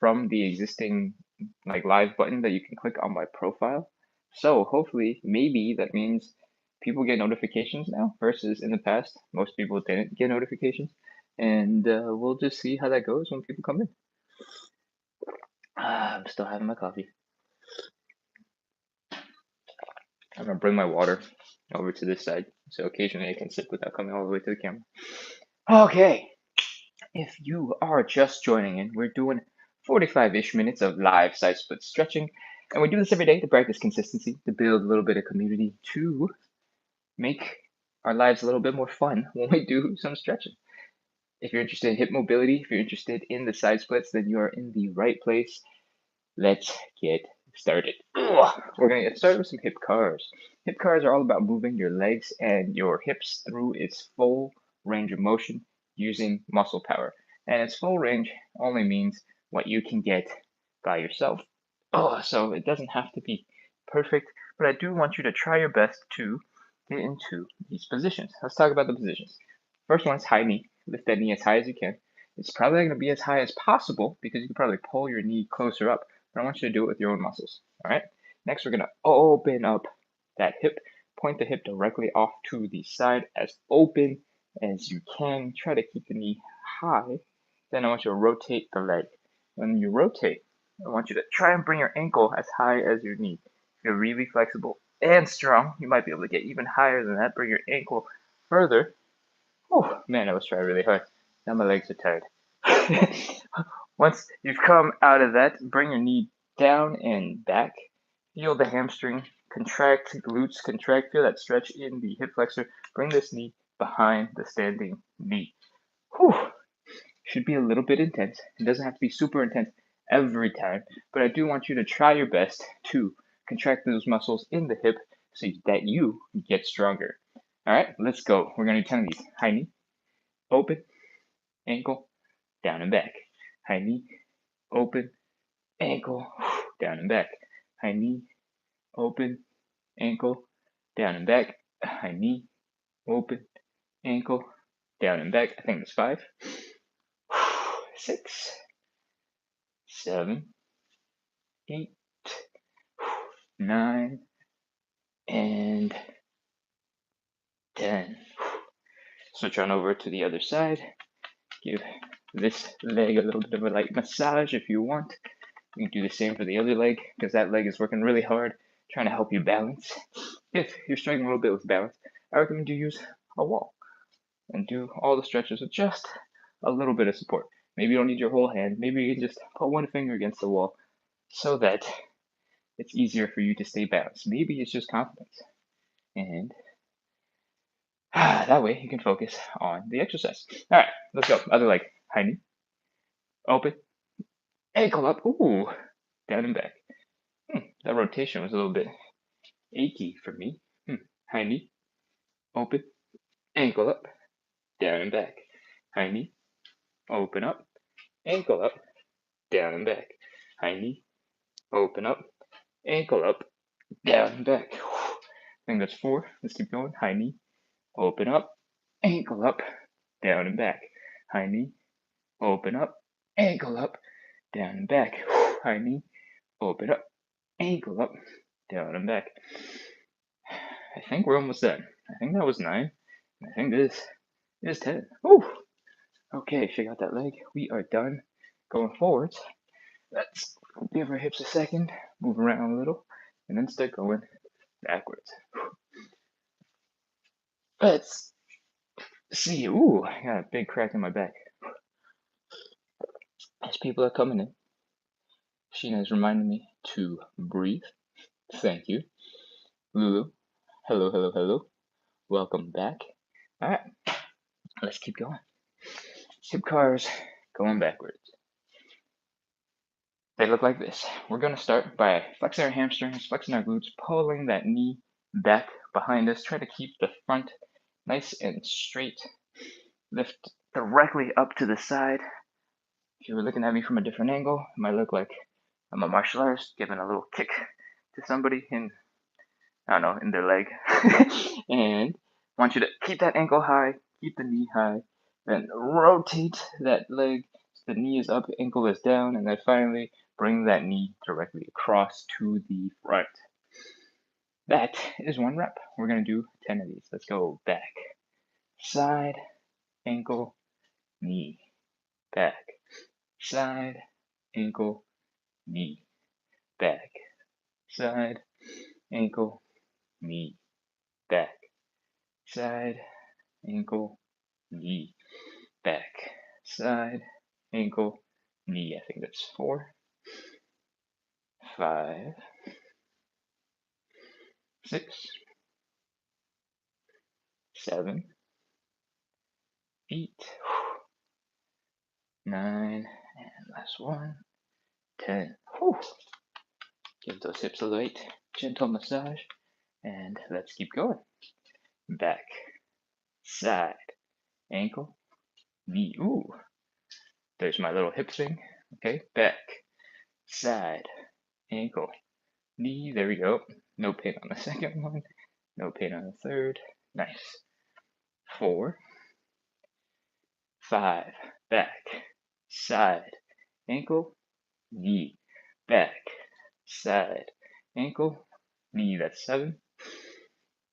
from the existing like live button that you can click on my profile. So hopefully, maybe that means people get notifications now versus in the past, most people didn't get notifications. And we'll just see how that goes when people come in. I'm still having my coffee. I'm gonna bring my water over to this side so occasionally I can sip without coming all the way to the camera. Okay, if you are just joining in, we're doing 45-ish minutes of live side split stretching, and we do this every day to practice consistency, to build a little bit of community, to make our lives a little bit more fun when we do some stretching. If you're interested in hip mobility, if you're interested in the side splits, then you are in the right place. Let's get started. We're gonna get started with some hip cars. Hip cars are all about moving your legs and your hips through its full range of motion using muscle power. And its full range only means what you can get by yourself. So it doesn't have to be perfect, but I do want you to try your best to get into these positions. Let's talk about the positions. First one is high knee. Lift that knee as high as you can. It's probably going to be as high as possible because you can probably pull your knee closer up, but I want you to do it with your own muscles. All right. Next, we're going to open up that hip. Point the hip directly off to the side as open as you can. Try to keep the knee high. Then I want you to rotate the leg. When you rotate, I want you to try and bring your ankle as high as your knee. If you're really flexible and strong, you might be able to get even higher than that. Bring your ankle further. Oh man, I was trying really hard. Now my legs are tired. Once you've come out of that, bring your knee down and back. Feel the hamstring contract, glutes contract. Feel that stretch in the hip flexor. Bring this knee behind the standing knee. Whew. Should be a little bit intense. It doesn't have to be super intense every time, but I do want you to try your best to contract those muscles in the hip so that you get stronger. All right, let's go. We're gonna do 10 of these. High knee, open, ankle, down and back. High knee, open, ankle, down and back. High knee, open, ankle, down and back. High knee, open, ankle, down and back. I think it's 5, 6, 7, 8, 9, and 10. Switch on over to the other side. Give this leg a little bit of a light massage if you want. You can do the same for the other leg because that leg is working really hard trying to help you balance. If you're struggling a little bit with balance, I recommend you use a wall and do all the stretches with just a little bit of support. Maybe you don't need your whole hand. Maybe you can just put one finger against the wall so that it's easier for you to stay balanced. Maybe it's just confidence. And that way you can focus on the exercise. All right, let's go. Other leg. High knee. Open. Ankle up. Ooh. Down and back. That rotation was a little bit achy for me. High knee. Open. Ankle up. Down and back. High knee. Open up. Ankle up. Down and back. High knee. Open up. Ankle up. Down and back. I think that's 4. Let's keep going. High knee. Open up. Ankle up. Down and back. High knee. Open up. Ankle up. Down and back. High knee. Open up. Ankle up. Down and back. I think we're almost done. I think that was 9. I think this is 10. Woo! Okay, shake out that leg. We are done. Going forwards. Let's give our hips a second, move around a little, and then start going backwards. Let's see. Ooh, I got a big crack in my back. As people are coming in, Sheena is reminding me to breathe. Thank you. Lulu, hello, hello, hello. Welcome back. All right, let's keep going. Hip cars going backwards. They look like this. We're going to start by flexing our hamstrings, flexing our glutes, pulling that knee back behind us. Try to keep the front nice and straight. Lift directly up to the side. If you were looking at me from a different angle, it might look like I'm a martial artist giving a little kick to somebody in, I don't know, in their leg. And I want you to keep that ankle high, keep the knee high, then rotate that leg so the knee is up, ankle is down, and then finally bring that knee directly across to the front. That is 1 rep. We're going to do 10 of these. Let's go. Back, side, ankle, knee, back, side, ankle, knee, back, side, ankle, knee, back, side, ankle, knee, back, side, ankle, knee. I think that's 4, 5, 6, 7, 8, 9, and last one, 10. Whew. Give those hips a light, gentle massage, and let's keep going. Back, side, ankle, knee. Ooh, there's my little hip thing. Okay, back, side, ankle, knee. There we go. No pain on the second one. No pain on the third. Nice. 4, 5, back, side, ankle, knee, back, side, ankle, knee. That's 7,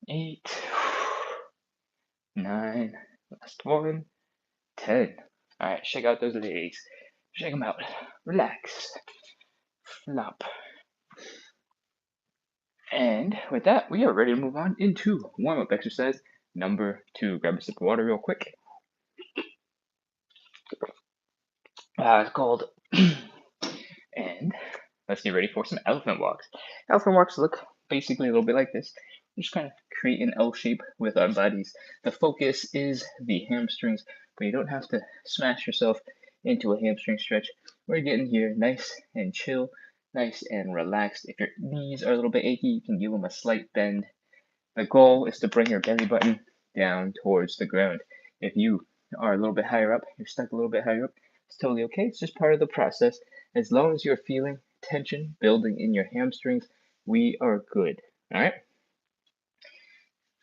8, 9, last one, 10. All right, shake out those legs. Shake them out. Relax. Flop. And with that, we are ready to move on into warm-up exercise number 2. Grab a sip of water real quick. It's cold. And let's get ready for some elephant walks. Elephant walks look basically a little bit like this. We just kind of create an L shape with our bodies. The focus is the hamstrings, but you don't have to smash yourself into a hamstring stretch. We're getting here nice and chill, nice and relaxed. If your knees are a little bit achy, you can give them a slight bend. The goal is to bring your belly button down towards the ground. If you are a little bit higher up, you're stuck a little bit higher up, it's totally okay. It's just part of the process. As long as you're feeling tension building in your hamstrings, we are good. All right?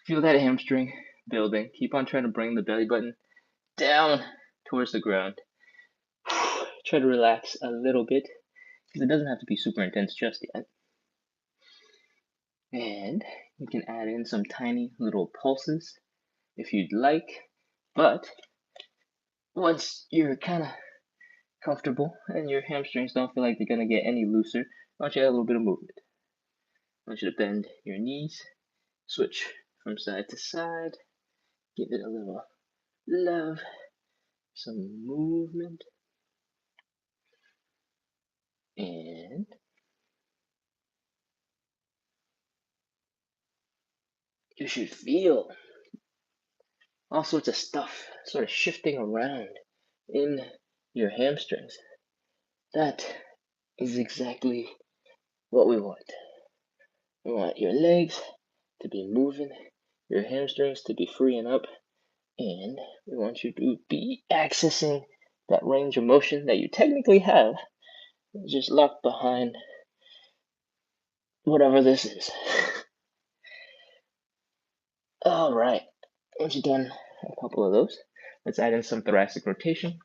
Feel that hamstring building. Keep on trying to bring the belly button down towards the ground. Try to relax a little bit because it doesn't have to be super intense just yet. And you can add in some tiny little pulses if you'd like. But once you're kind of comfortable and your hamstrings don't feel like they're going to get any looser, I want you to add a little bit of movement. I want you to bend your knees, switch from side to side, give it a little love, some movement, and you should feel all sorts of stuff sort of shifting around in your hamstrings. That is exactly what we want. We want your legs to be moving, your hamstrings to be freeing up, and we want you to be accessing that range of motion that you technically have, just locked behind whatever this is. All right, once you've done a couple of those, let's add in some thoracic rotation,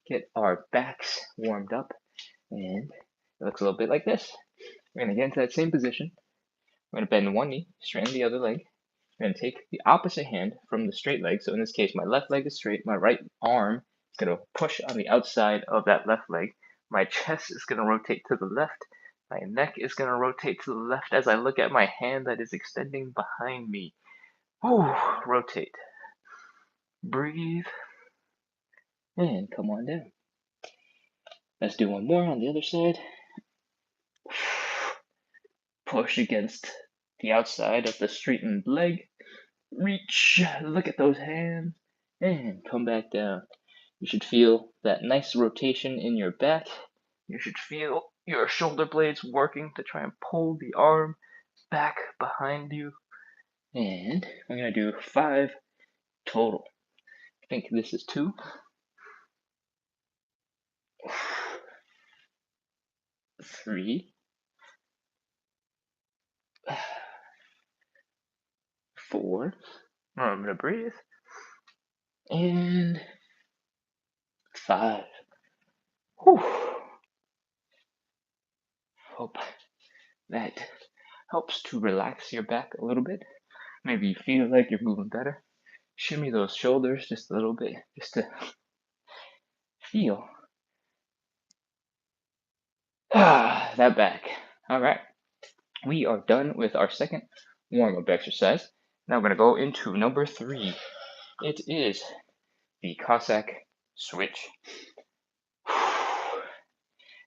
get our backs warmed up, and it looks a little bit like this. We're going to get into that same position. We're going to bend one knee, straighten the other leg. We're going to take the opposite hand from the straight leg. So in this case, my left leg is straight. My right arm is going to push on the outside of that left leg. My chest is going to rotate to the left. My neck is going to rotate to the left as I look at my hand that is extending behind me. Ooh, rotate. Breathe. And come on down. Let's do one more on the other side. Push against the outside of the straightened leg. Reach, look at those hands, and come back down. You should feel that nice rotation in your back. You should feel your shoulder blades working to try and pull the arm back behind you. And I'm going to do 5 total. I think this is 2. 3. 4. I'm going to breathe. And 5. Whew. Hope that helps to relax your back a little bit. Maybe you feel like you're moving better. Shimmy those shoulders just a little bit, just to feel that back. All right, we are done with our second warm-up exercise. Now we're going to go into number 3. It is the Cossack switch.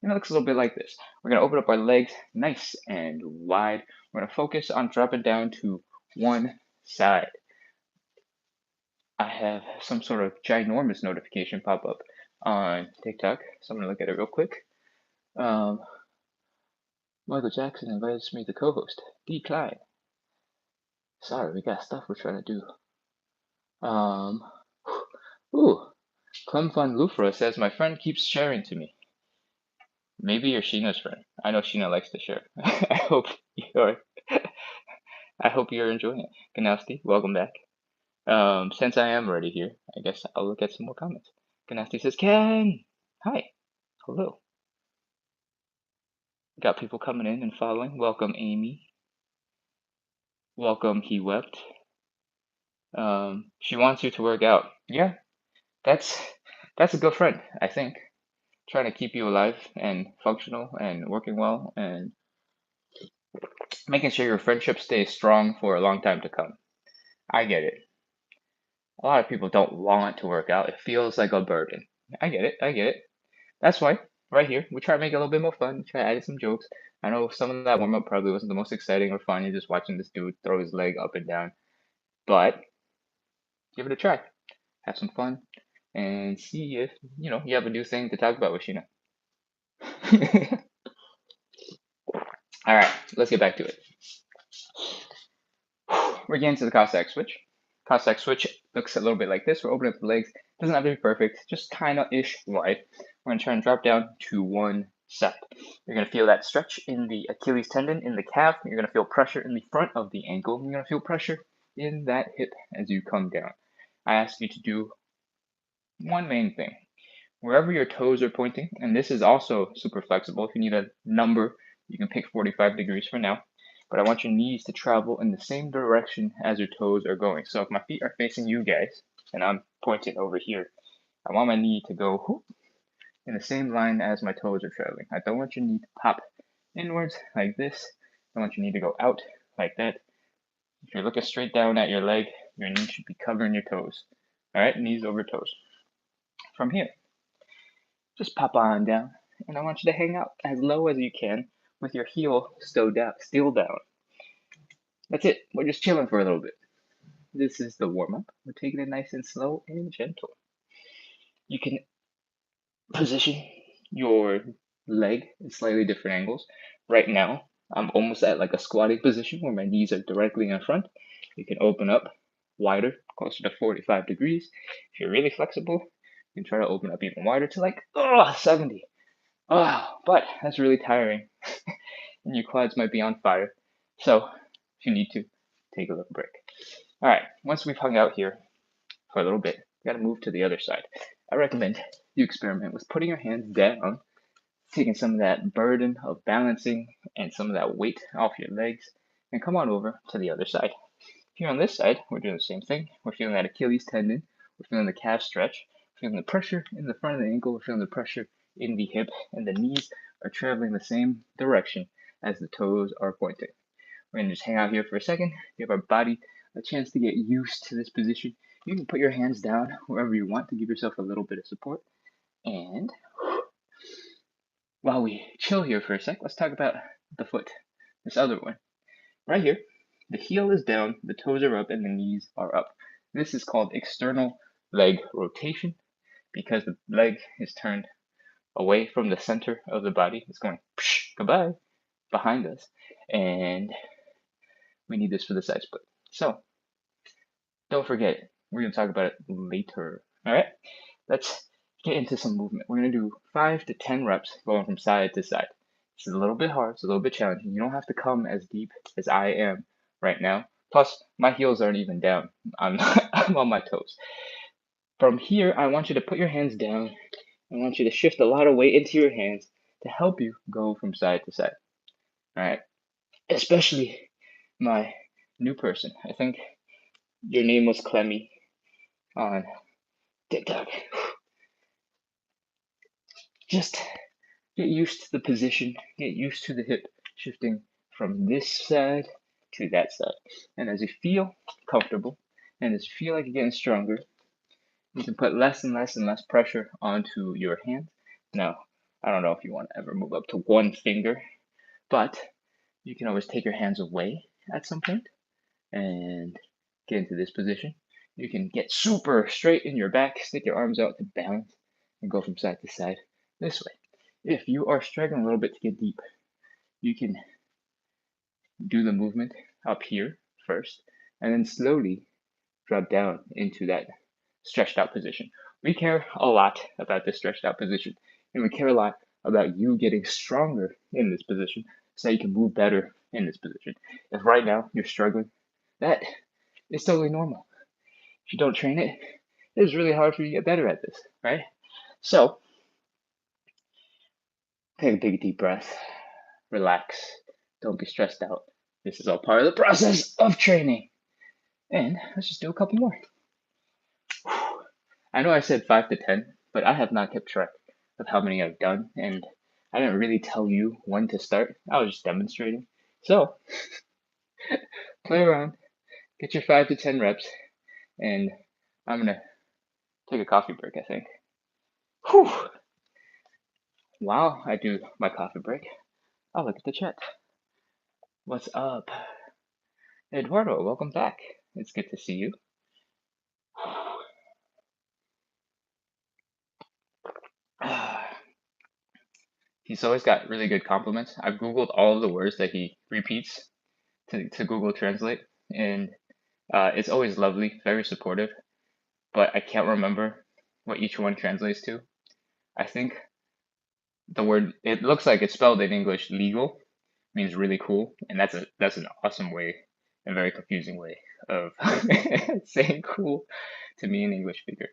And it looks a little bit like this. We're going to open up our legs nice and wide. We're going to focus on dropping down to one side. I have some sort of ginormous notification pop up on TikTok, so I'm going to look at it real quick. Michael Jackson invites me to co-host. Decline. Sorry, we got stuff we're trying to do. Ooh, Clem von Lufra says my friend keeps sharing to me. Maybe you're Sheena's friend. I know Sheena likes to share. I hope you're enjoying it. Ganasti, welcome back. Since I am already here, I guess I'll look at some more comments. Ganasti says, Ken! Hi. Hello. Got people coming in and following. Welcome, Amy. Welcome, He Wept. She wants you to work out. Yeah, that's a good friend, I think. Trying to keep you alive and functional and working well and making sure your friendship stays strong for a long time to come. I get it. A lot of people don't want to work out. It feels like a burden. I get it. That's why, right here, we try to make it a little bit more fun, try to add some jokes. I know some of that warm-up probably wasn't the most exciting or fun. You're just watching this dude throw his leg up and down. But give it a try. Have some fun. And see if, you have a new thing to talk about with Sheena. All right, let's get back to it. We're getting to the Cossack switch. Cossack switch looks a little bit like this. We're opening up the legs. Doesn't have to be perfect, just kind of ish wide. We're going to try and drop down to one side. You're going to feel that stretch in the Achilles tendon, in the calf. You're going to feel pressure in the front of the ankle. You're going to feel pressure in that hip as you come down. I ask you to do one main thing. Wherever your toes are pointing, and this is also super flexible. If you need a number, you can pick 45 degrees for now. But I want your knees to travel in the same direction as your toes are going. So if my feet are facing you guys, and I'm pointing over here, I want my knee to go whoop, in the same line as my toes are traveling. I don't want your knee to pop inwards like this. I want your knee to go out like that. If you're looking straight down at your leg, your knee should be covering your toes. All right, knees over toes. From here, just pop on down, and I want you to hang out as low as you can with your heel still down. That's it. We're just chilling for a little bit. This is the warm-up. We're taking it nice and slow and gentle. You can position your leg in slightly different angles. Right now, I'm almost at like a squatting position where my knees are directly in front. You can open up wider, closer to 45 degrees. If you're really flexible, you can try to open up even wider to like 70. But that's really tiring. And your quads might be on fire. So if you need to, take a little break. All right, once we've hung out here for a little bit, we gotta move to the other side. I recommend you experiment with putting your hands down, taking some of that burden of balancing and some of that weight off your legs, and come on over to the other side. Here on this side, we're doing the same thing. We're feeling that Achilles tendon, we're feeling the calf stretch, we're feeling the pressure in the front of the ankle, we're feeling the pressure in the hip, and the knees are traveling the same direction as the toes are pointing. We're going to just hang out here for a second, give our body a chance to get used to this position. You can put your hands down wherever you want to give yourself a little bit of support. And while we chill here for a sec, let's talk about the foot, this other one. Right here, the heel is down, the toes are up, and the knees are up. This is called external leg rotation because the leg is turned away from the center of the body. It's going goodbye behind us, and we need this for the side split. So don't forget, we're going to talk about it later. All right, let's get into some movement. We're going to do 5 to 10 reps going from side to side. This is a little bit hard, it's a little bit challenging. You don't have to come as deep as I am right now. Plus, my heels aren't even down. I'm on my toes. From here, I want you to put your hands down I want you to shift a lot of weight into your hands to help you go from side to side. All right. Especially my new person. I think your name was Clemmy on TikTok. Just get used to the position, get used to the hip shifting from this side to that side. And as you feel comfortable and as you feel like you're getting stronger, you can put less and less and less pressure onto your hands. Now, I don't know if you want to ever move up to one finger, but you can always take your hands away at some point and get into this position. You can get super straight in your back, stick your arms out to balance, and go from side to side this way. If you are struggling a little bit to get deep, you can do the movement up here first, and then slowly drop down into that stretched out position. We care a lot about this stretched out position, and we care a lot about you getting stronger in this position so you can move better in this position. If right now you're struggling, that is totally normal. If you don't train it, it is really hard for you to get better at this, right? So take a big deep breath, relax, don't be stressed out. This is all part of the process of training. And let's just do a couple more. I know I said 5 to 10, but I have not kept track of how many I've done, and I didn't really tell you when to start. I was just demonstrating. So, play around, get your 5 to 10 reps, and I'm gonna take a coffee break, I think. Whew. While I do my coffee break, I'll look at the chat. What's up? Eduardo, welcome back. It's good to see you. He's always got really good compliments. I've Googled all of the words that he repeats to Google Translate, and it's always lovely, very supportive, but I can't remember what each one translates to. I think the word, it looks like it's spelled in English, legal, means really cool, and that's an awesome way, a very confusing way of saying cool to me, an English speaker.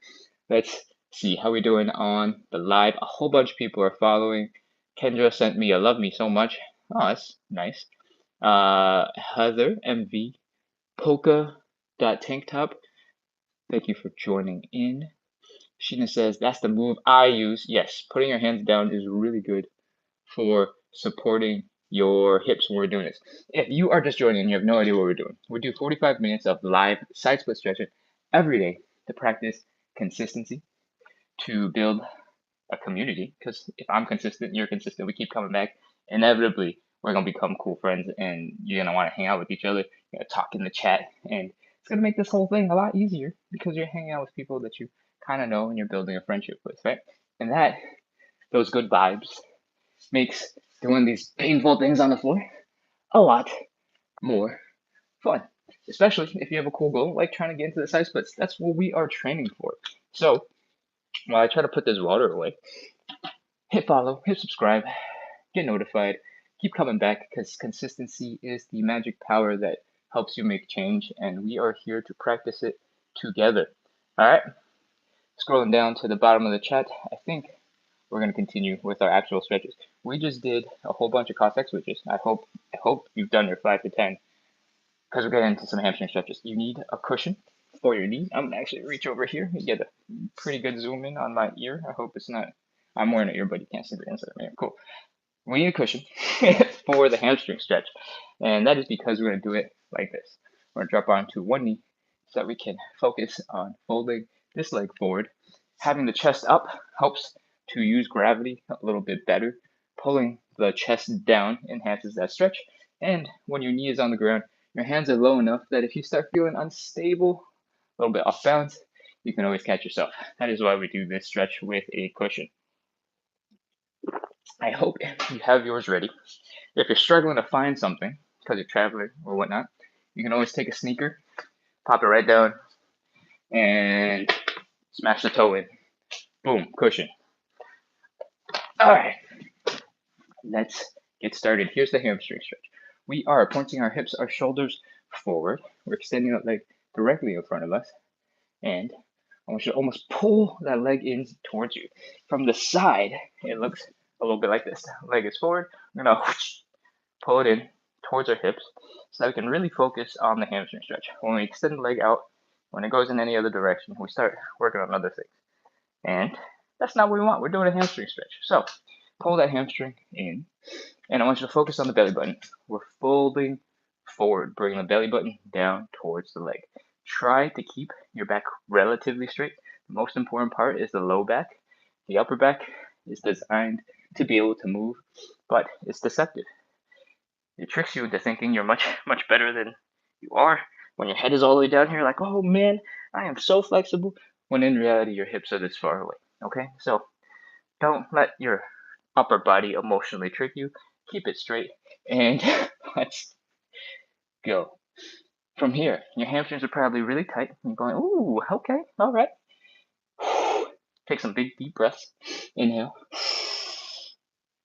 Let's see how we doing on the live. A whole bunch of people are following. Kendra sent me a love me so much. Oh, that's nice. Heather MV, Polka.tank top. Thank you for joining in. Sheena says that's the move I use. Yes, putting your hands down is really good for supporting your hips when we're doing this. If you are just joining and you have no idea what we're doing, we do 45 minutes of live side split stretching every day to practice consistency, to build a community. Because if I'm consistent, you're consistent, we keep coming back, inevitably we're gonna become cool friends, and you're gonna want to hang out with each other, you're gonna talk in the chat, and it's gonna make this whole thing a lot easier because you're hanging out with people that you kind of know and you're building a friendship with, right? And that, those good vibes, makes doing these painful things on the floor a lot more fun, especially if you have a cool goal like trying to get into the side splits. That's what we are training for. So while I try to put this water away, hit follow, hit subscribe, get notified, keep coming back, because consistency is the magic power that helps you make change, and we are here to practice it together. All right, scrolling down to the bottom of the chat, I think we're going to continue with our actual stretches. We just did a whole bunch of Cossack switches. I hope you've done your 5 to 10, because we're getting into some hamstring stretches. You need a cushion for your knee. I'm going to actually reach over here and get a pretty good zoom in on my ear. I hope it's not, I'm wearing an earbud, you can't see the inside of my ear. Cool. We need a cushion for the hamstring stretch, and that is because we're going to do it like this. We're going to drop onto one knee so that we can focus on folding this leg forward. Having the chest up helps to use gravity a little bit better. Pulling the chest down enhances that stretch, and when your knee is on the ground, your hands are low enough that if you start feeling unstable, a little bit off balance, you can always catch yourself. That is why we do this stretch with a cushion. I hope you have yours ready. If you're struggling to find something because you're traveling or whatnot, you can always take a sneaker, pop it right down, and smash the toe in. Boom, cushion. All right, let's get started. Here's the hamstring stretch. We are pointing our hips, our shoulders forward. We're extending that leg directly in front of us, and I want you to almost pull that leg in towards you. From the side, it looks a little bit like this. Leg is forward. I'm gonna pull it in towards our hips so that we can really focus on the hamstring stretch. When we extend the leg out, when it goes in any other direction, we start working on other things. And that's not what we want. We're doing a hamstring stretch. So pull that hamstring in, and I want you to focus on the belly button. We're folding forward, bringing the belly button down towards the leg. Try to keep your back relatively straight. The most important part is the low back. The upper back is designed to be able to move, but it's deceptive. It tricks you into thinking you're much better than you are. When your head is all the way down here, like, oh man, I am so flexible. When in reality, your hips are this far away. Okay, so don't let your upper body emotionally trick you. Keep it straight, and let's go. From here, your hamstrings are probably really tight. You're going, ooh, okay, all right. Take some big deep breaths. Inhale.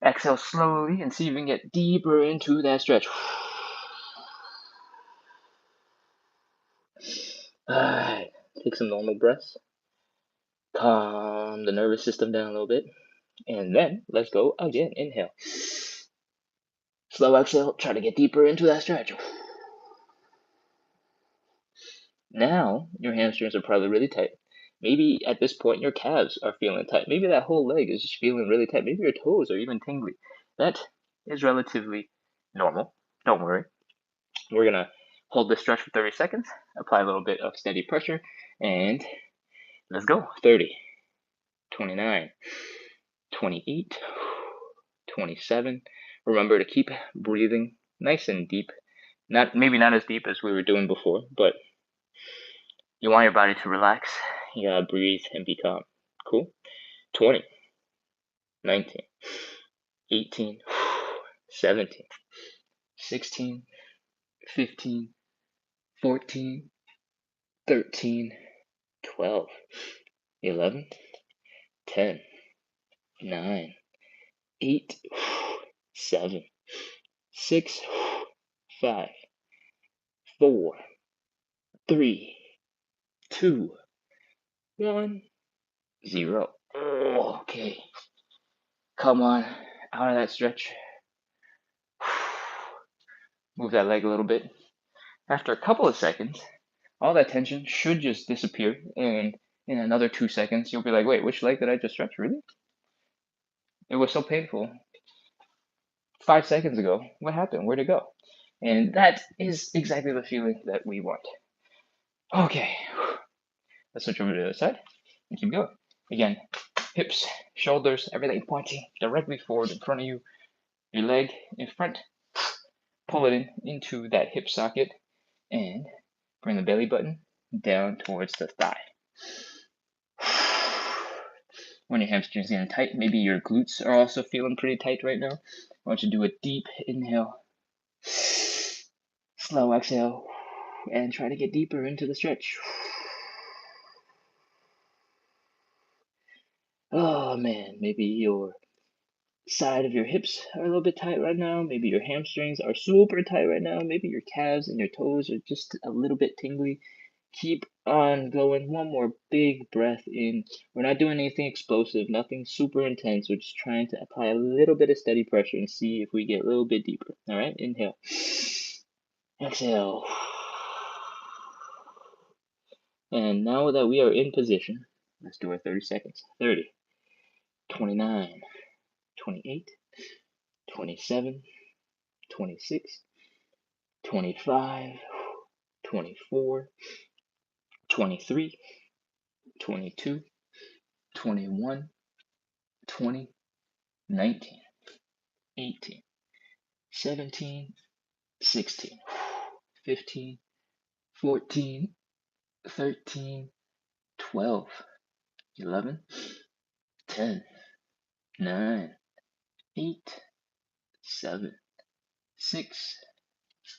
Exhale slowly and see if you can get deeper into that stretch. Alright, take some normal breaths. Calm the nervous system down a little bit. And then let's go again. Inhale. Slow exhale. Try to get deeper into that stretch. Now, your hamstrings are probably really tight. Maybe at this point your calves are feeling tight. Maybe that whole leg is just feeling really tight. Maybe your toes are even tingly. That is relatively normal. Don't worry. We're going to hold this stretch for 30 seconds, apply a little bit of steady pressure, and let's go. 30, 29, 28, 27. Remember to keep breathing nice and deep. Maybe not as deep as we were doing before, but you want your body to relax. You gotta breathe and be calm. Cool? 20, 19, 18, 17, 16, 15, 14, 13, 12, 11, 10, 9, 8, 7, 6, 5, 4, 3, 2, 1, 0. Okay. Come on, out of that stretch. Move that leg a little bit. After a couple of seconds, all that tension should just disappear, and in another 2 seconds, you'll be like, wait, which leg did I just stretch? Really? It was so painful 5 seconds ago. What happened? Where'd it go? And that is exactly the feeling that we want. Okay, let's switch over to the other side and keep going. Again, hips, shoulders, everything pointing directly forward in front of you. Your leg in front. Pull it into that hip socket and bring the belly button down towards the thigh. When your hamstrings getting tight, maybe your glutes are also feeling pretty tight right now. I want you to do a deep inhale, slow exhale, and try to get deeper into the stretch. Oh man, maybe your side of your hips are a little bit tight right now. Maybe your hamstrings are super tight right now. Maybe your calves and your toes are just a little bit tingly. Keep on going. One more big breath in. We're not doing anything explosive, nothing super intense. We're just trying to apply a little bit of steady pressure and see if we get a little bit deeper. All right, inhale. Exhale. And now that we are in position, let's do our 30 seconds. 30, 29, 28, 27, 26, 25, 24, 23, 22, 21, 20, 19, 18, 17, 16, 15, 14, 13, 12, 11, 10, 9, 8, 7, 6,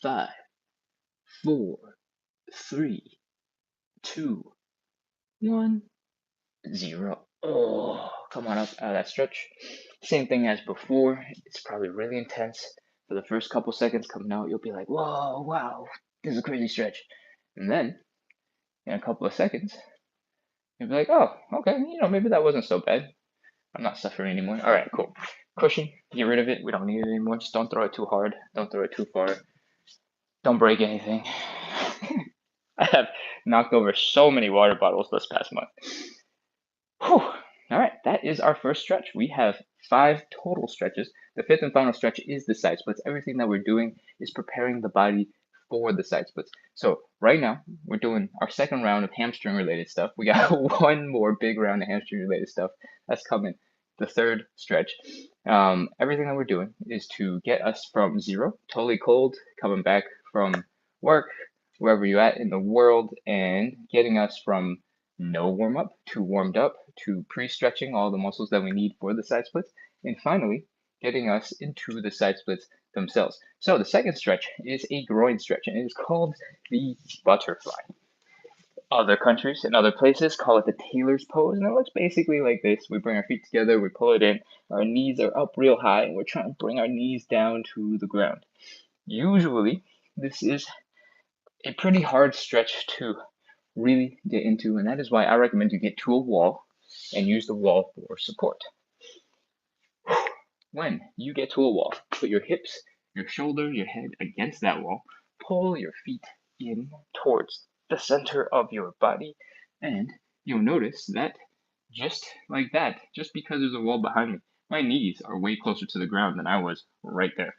5, 4, 3, 2, 1, 0. Oh, come on up out of that stretch. Same thing as before. It's probably really intense. For the first couple seconds coming out, you'll be like, whoa, wow, this is a crazy stretch. And then, in a couple of seconds, You'll be like, oh, okay, maybe that wasn't so bad. I'm not suffering anymore. All right, cool. Cushion, get rid of it. We don't need it anymore. Just don't throw it too hard. Don't throw it too far. Don't break anything. I have knocked over so many water bottles this past month. Whew. All right, that is our first stretch. We have 5 total stretches. The 5th and final stretch is the side splits. Everything that we're doing is preparing the body for the side splits. So right now, we're doing our second round of hamstring related stuff. We got one more big round of hamstring related stuff that's coming. The third stretch. Everything that we're doing is to get us from zero, totally cold, coming back from work, wherever you're at in the world, and getting us from no warm up to warmed up to pre-stretching all the muscles that we need for the side splits, and finally getting us into the side splits themselves. So the second stretch is a groin stretch, and it is called the butterfly. Other countries and other places call it the tailor's pose, and it looks basically like this. We bring our feet together, we pull it in, our knees are up real high, and we're trying to bring our knees down to the ground. Usually, this is a pretty hard stretch to really get into, and that is why I recommend you get to a wall and use the wall for support. When you get to a wall, put your hips, your shoulder, your head against that wall, pull your feet in towards the center of your body, and you'll notice that just like that, just because there's a wall behind me, my knees are way closer to the ground than I was right there.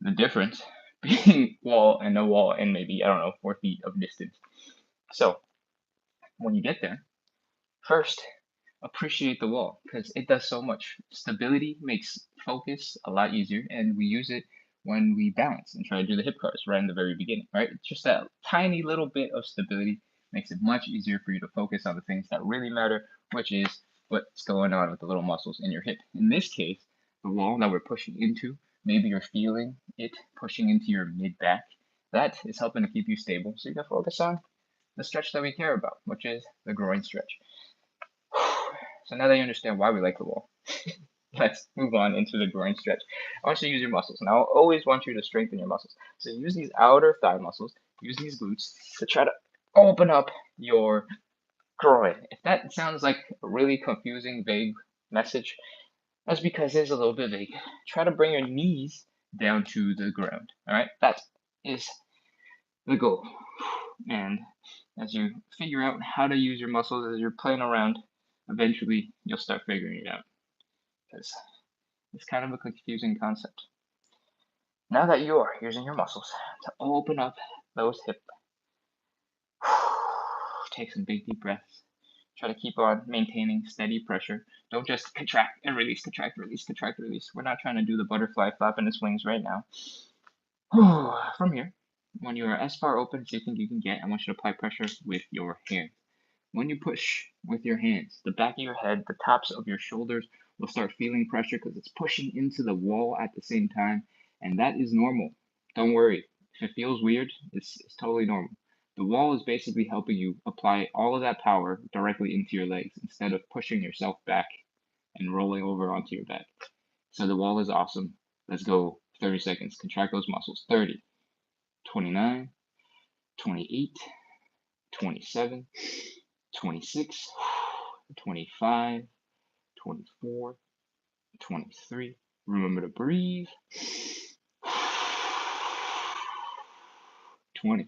The difference being wall and no wall and maybe, I don't know, 4 feet of distance. So when you get there, first, appreciate the wall because it does so much. Stability makes focus a lot easier, and we use it when we balance and try to do the hip curls right in the very beginning, right? Just that tiny little bit of stability makes it much easier for you to focus on the things that really matter, which is what's going on with the little muscles in your hip. In this case, the wall that we're pushing into, maybe you're feeling it pushing into your mid back. That is helping to keep you stable so you can focus on the stretch that we care about, which is the groin stretch. So now that you understand why we like the wall, let's move on into the groin stretch. I want you to use your muscles, and I'll always want you to strengthen your muscles. So use these outer thigh muscles, use these glutes to try to open up your groin. If that sounds like a really confusing, vague message, that's because it's a little bit vague. Try to bring your knees down to the ground. All right, that is the goal. And as you figure out how to use your muscles as you're playing around, eventually you'll start figuring it out because it's kind of a confusing concept. Now that you are using your muscles to open up those hips, take some big deep breaths. Try to keep on maintaining steady pressure. Don't just contract and release, contract, release, contract, release. We're not trying to do the butterfly flapping its wings right now. From here, when you are as far open as you think you can get, I want you to apply pressure with your hands. When you push with your hands, the back of your head, the tops of your shoulders will start feeling pressure because it's pushing into the wall at the same time, and that is normal. Don't worry. If it feels weird, it's totally normal. The wall is basically helping you apply all of that power directly into your legs instead of pushing yourself back and rolling over onto your back. So the wall is awesome. Let's go 30 seconds. Contract those muscles. 30, 29, 28, 27, 26, 25, 24, 23. Remember to breathe. 20,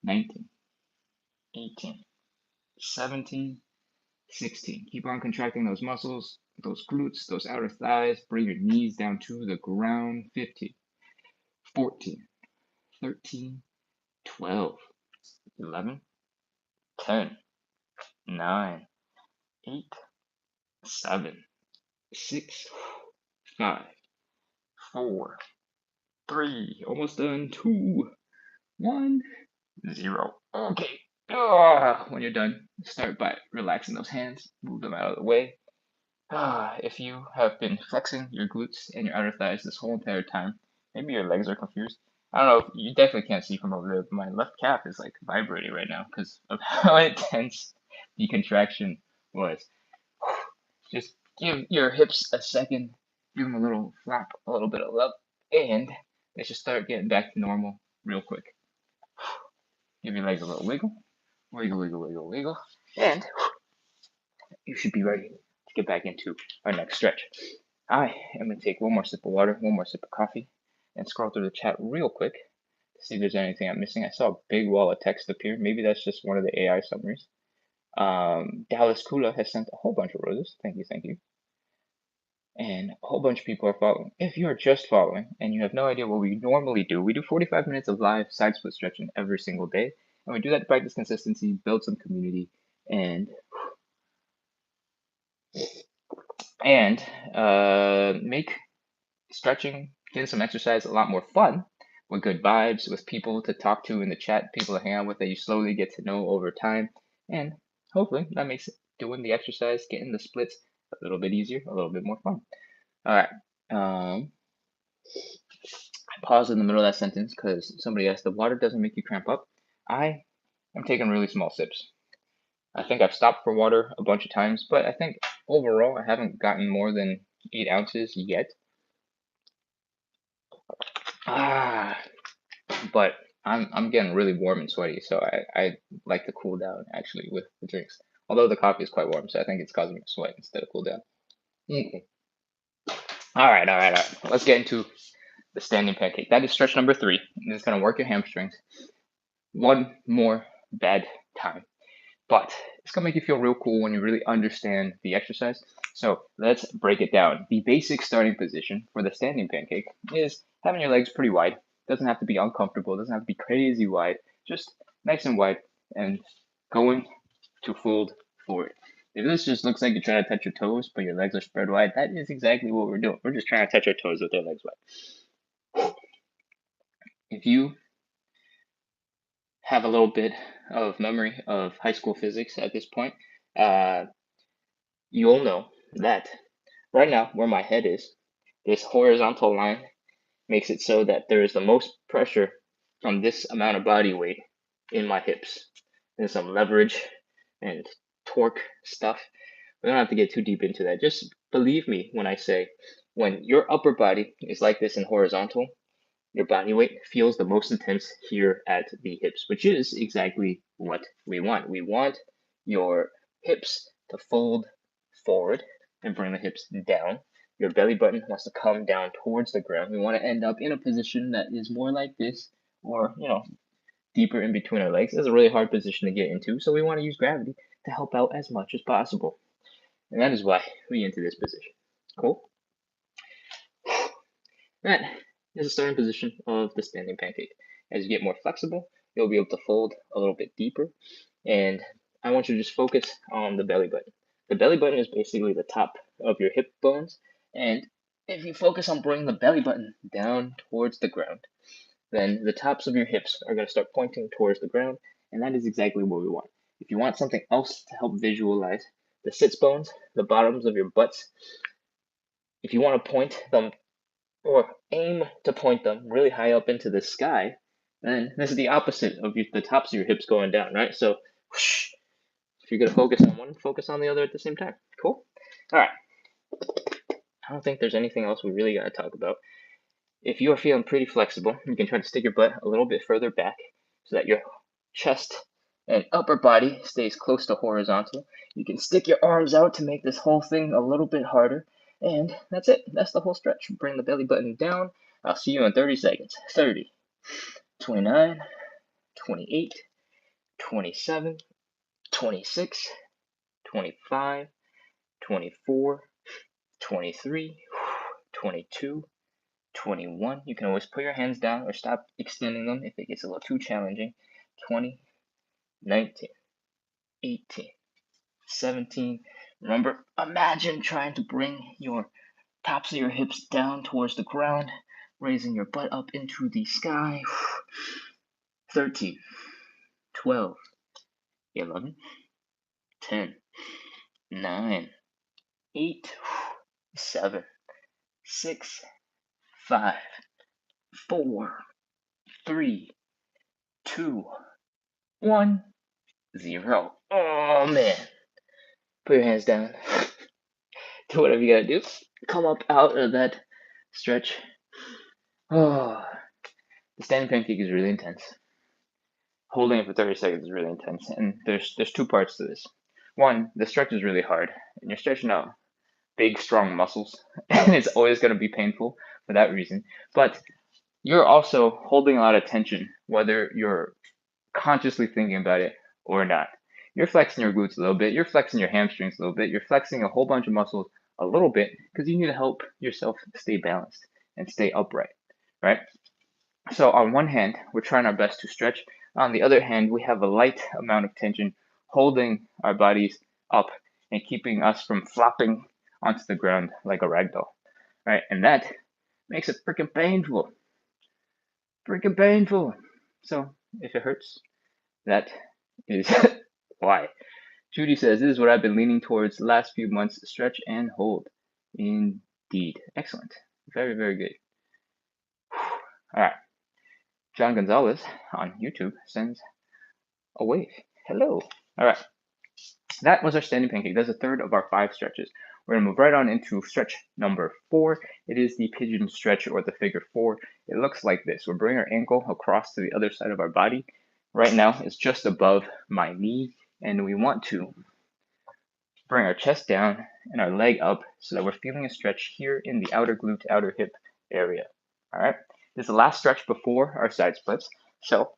19, 18, 17, 16. Keep on contracting those muscles, those glutes, those outer thighs. Bring your knees down to the ground. 15, 14, 13, 12, 11, 10, 9, 8, 7, 6, 5, 4, 3, almost done, 2, 1, 0. Okay. When you're done, start by relaxing those hands, move them out of the way. If you have been flexing your glutes and your outer thighs this whole entire time, maybe your legs are confused. I don't know, you definitely can't see from over there, but my left calf is like vibrating right now because of how intense the contraction was. Just give your hips a second, give them a little flap, a little bit of love, and they should start getting back to normal real quick. Give your legs a little wiggle, wiggle, wiggle, wiggle, wiggle. And you should be ready to get back into our next stretch. I am going to take one more sip of water, one more sip of coffee, and scroll through the chat real quick to see if there's anything I'm missing. I saw a big wall of text appear. Maybe that's just one of the AI summaries. Dallas Kula has sent a whole bunch of roses. Thank you, thank you. And a whole bunch of people are following. If you are just following and you have no idea what we normally do, we do 45 minutes of live side split stretching every single day. And we do that to practice consistency, build some community, and make stretching, getting some exercise a lot more fun with good vibes, with people to talk to in the chat, people to hang out with that you slowly get to know over time. And hopefully that makes doing the exercise, getting the splits a little bit easier, a little bit more fun. All right. I paused in the middle of that sentence because somebody asked, the water doesn't make you cramp up. I am taking really small sips. I think I've stopped for water a bunch of times, but I think overall I haven't gotten more than 8 ounces yet. But I'm getting really warm and sweaty, so I like to cool down actually with the drinks. Although the coffee is quite warm, so I think it's causing me to sweat instead of cool down. Okay. All right. Let's get into the standing pancake. That is stretch number 3. It's gonna work your hamstrings one more bad time, but it's gonna make you feel real cool when you really understand the exercise. So let's break it down. The basic starting position for the standing pancake is having your legs pretty wide. Doesn't have to be uncomfortable, doesn't have to be crazy wide, just nice and wide, and going to fold forward. If this just looks like you're trying to touch your toes, but your legs are spread wide, that is exactly what we're doing. We're just trying to touch our toes with our legs wide. If you have a little bit of memory of high school physics at this point, you'll know that right now where my head is, this horizontal line makes it so that there is the most pressure from this amount of body weight in my hips. There's some leverage and torque stuff. We don't have to get too deep into that. Just believe me when I say, when your upper body is like this in horizontal, your body weight feels the most intense here at the hips, which is exactly what we want. We want your hips to fold forward and bring the hips down. Your belly button wants to come down towards the ground. We want to end up in a position that is more like this, or, deeper in between our legs. It's a really hard position to get into, so we want to use gravity to help out as much as possible. And that is why we enter this position. Cool? That is the starting position of the standing pancake. As you get more flexible, you'll be able to fold a little bit deeper. And I want you to just focus on the belly button. The belly button is basically the top of your hip bones. And if you focus on bringing the belly button down towards the ground, then the tops of your hips are going to start pointing towards the ground. And that is exactly what we want. If you want something else to help visualize, the sits bones, the bottoms of your butts, if you want to point them or aim to point them really high up into the sky, then this is the opposite of the tops of your hips going down, right? So whoosh, if you're going to focus on one, focus on the other at the same time. Cool? All right. I don't think there's anything else we really got to talk about. If you are feeling pretty flexible, you can try to stick your butt a little bit further back so that your chest and upper body stays close to horizontal. You can stick your arms out to make this whole thing a little bit harder. And that's it. That's the whole stretch. Bring the belly button down. I'll see you in 30 seconds. 30, 29, 28, 27, 26, 25, 24, 23, 22, 21. You can always put your hands down or stop extending them if it gets a little too challenging. 20, 19, 18, 17. Remember, imagine trying to bring your tops of your hips down towards the ground, raising your butt up into the sky. 13, 12, 11, 10, 9, 8, 7, 6, 5, 4, 3, 2, 1, 0. Oh man. Put your hands down. Do whatever you gotta do. Come up out of that stretch. Oh, the standing pancake is really intense. Holding it for 30 seconds is really intense, and there's 2 parts to this. one, the stretch is really hard, and you're stretching out big, strong muscles, and it's always going to be painful for that reason. But you're also holding a lot of tension, whether you're consciously thinking about it or not. You're flexing your glutes a little bit, you're flexing your hamstrings a little bit, you're flexing a whole bunch of muscles a little bit because you need to help yourself stay balanced and stay upright, right? So on one hand, we're trying our best to stretch. On the other hand, we have a light amount of tension holding our bodies up and keeping us from flopping onto the ground like a rag doll, right? And that makes it freaking painful. Freaking painful. So if it hurts, that is why. Judy says, this is what I've been leaning towards the last few months, stretch and hold. Indeed. Excellent. Very, very good. All right. John Gonzalez on YouTube sends a wave. Hello. All right. That was our standing pancake. That's a third of our 5 stretches. We're going to move right on into stretch number 4. It is the pigeon stretch or the figure 4. It looks like this. We'll bring our ankle across to the other side of our body. Right now, it's just above my knee, and we want to bring our chest down and our leg up so that we're feeling a stretch here in the outer glute, outer hip area. All right. This is the last stretch before our side splits. So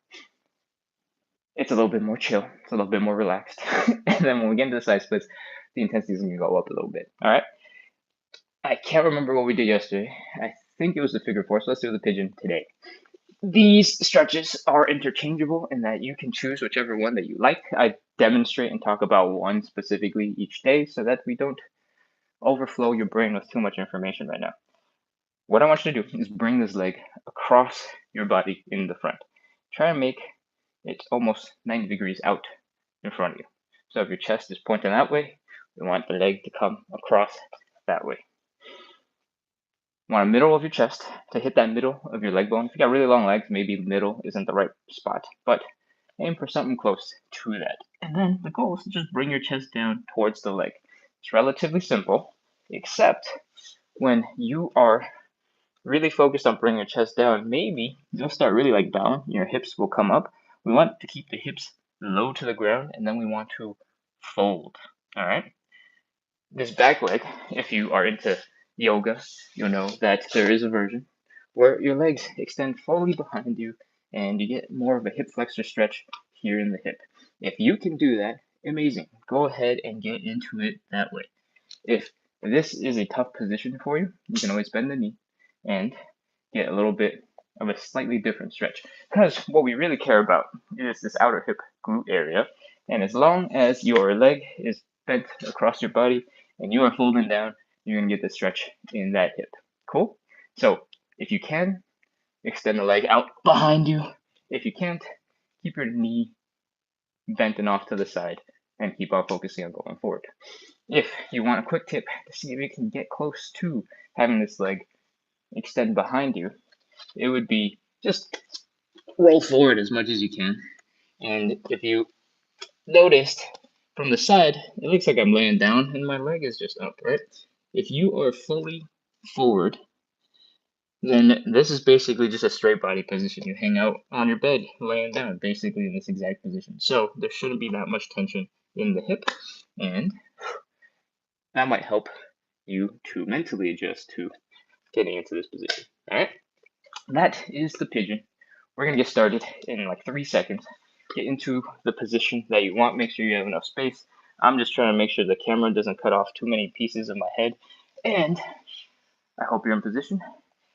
it's a little bit more chill. It's a little bit more relaxed. And then when we get into the side splits, the intensity is going to go up a little bit. All right. I can't remember what we did yesterday. I think it was the figure 4. So let's do the pigeon today. These stretches are interchangeable in that you can choose whichever one that you like. I demonstrate and talk about one specifically each day so that we don't overflow your brain with too much information right now. What I want you to do is bring this leg across your body in the front. Try and make it almost 90 degrees out in front of you. So if your chest is pointing that way, we want the leg to come across that way. You want the middle of your chest to hit that middle of your leg bone. If you got really long legs, maybe middle isn't the right spot, but aim for something close to that. And then the goal is to just bring your chest down towards the leg. It's relatively simple, except when you are really focused on bringing your chest down, maybe you'll start really like down, your hips will come up. We want to keep the hips low to the ground, and then we want to fold, all right? This back leg, if you are into yoga, you'll know that there is a version where your legs extend fully behind you and you get more of a hip flexor stretch here in the hip. If you can do that, amazing. Go ahead and get into it that way. If this is a tough position for you, you can always bend the knee and get a little bit of a slightly different stretch. Because what we really care about is this outer hip glute area. And as long as your leg is bent across your body and you are folding down, you're going to get the stretch in that hip. Cool? So if you can, extend the leg out behind you. If you can't, keep your knee bent and off to the side and keep on focusing on going forward. If you want a quick tip to see if you can get close to having this leg extend behind you, it would be just roll forward as much as you can. And if you noticed from the side, it looks like I'm laying down and my leg is just up, right? If you are fully forward, then this is basically just a straight body position. You hang out on your bed, laying down, basically in this exact position. So there shouldn't be that much tension in the hip, and that might help you to mentally adjust to getting into this position. All right, that is the pigeon. We're gonna get started in like 3 seconds. Get into the position that you want. Make sure you have enough space. I'm just trying to make sure the camera doesn't cut off too many pieces of my head. And I hope you're in position.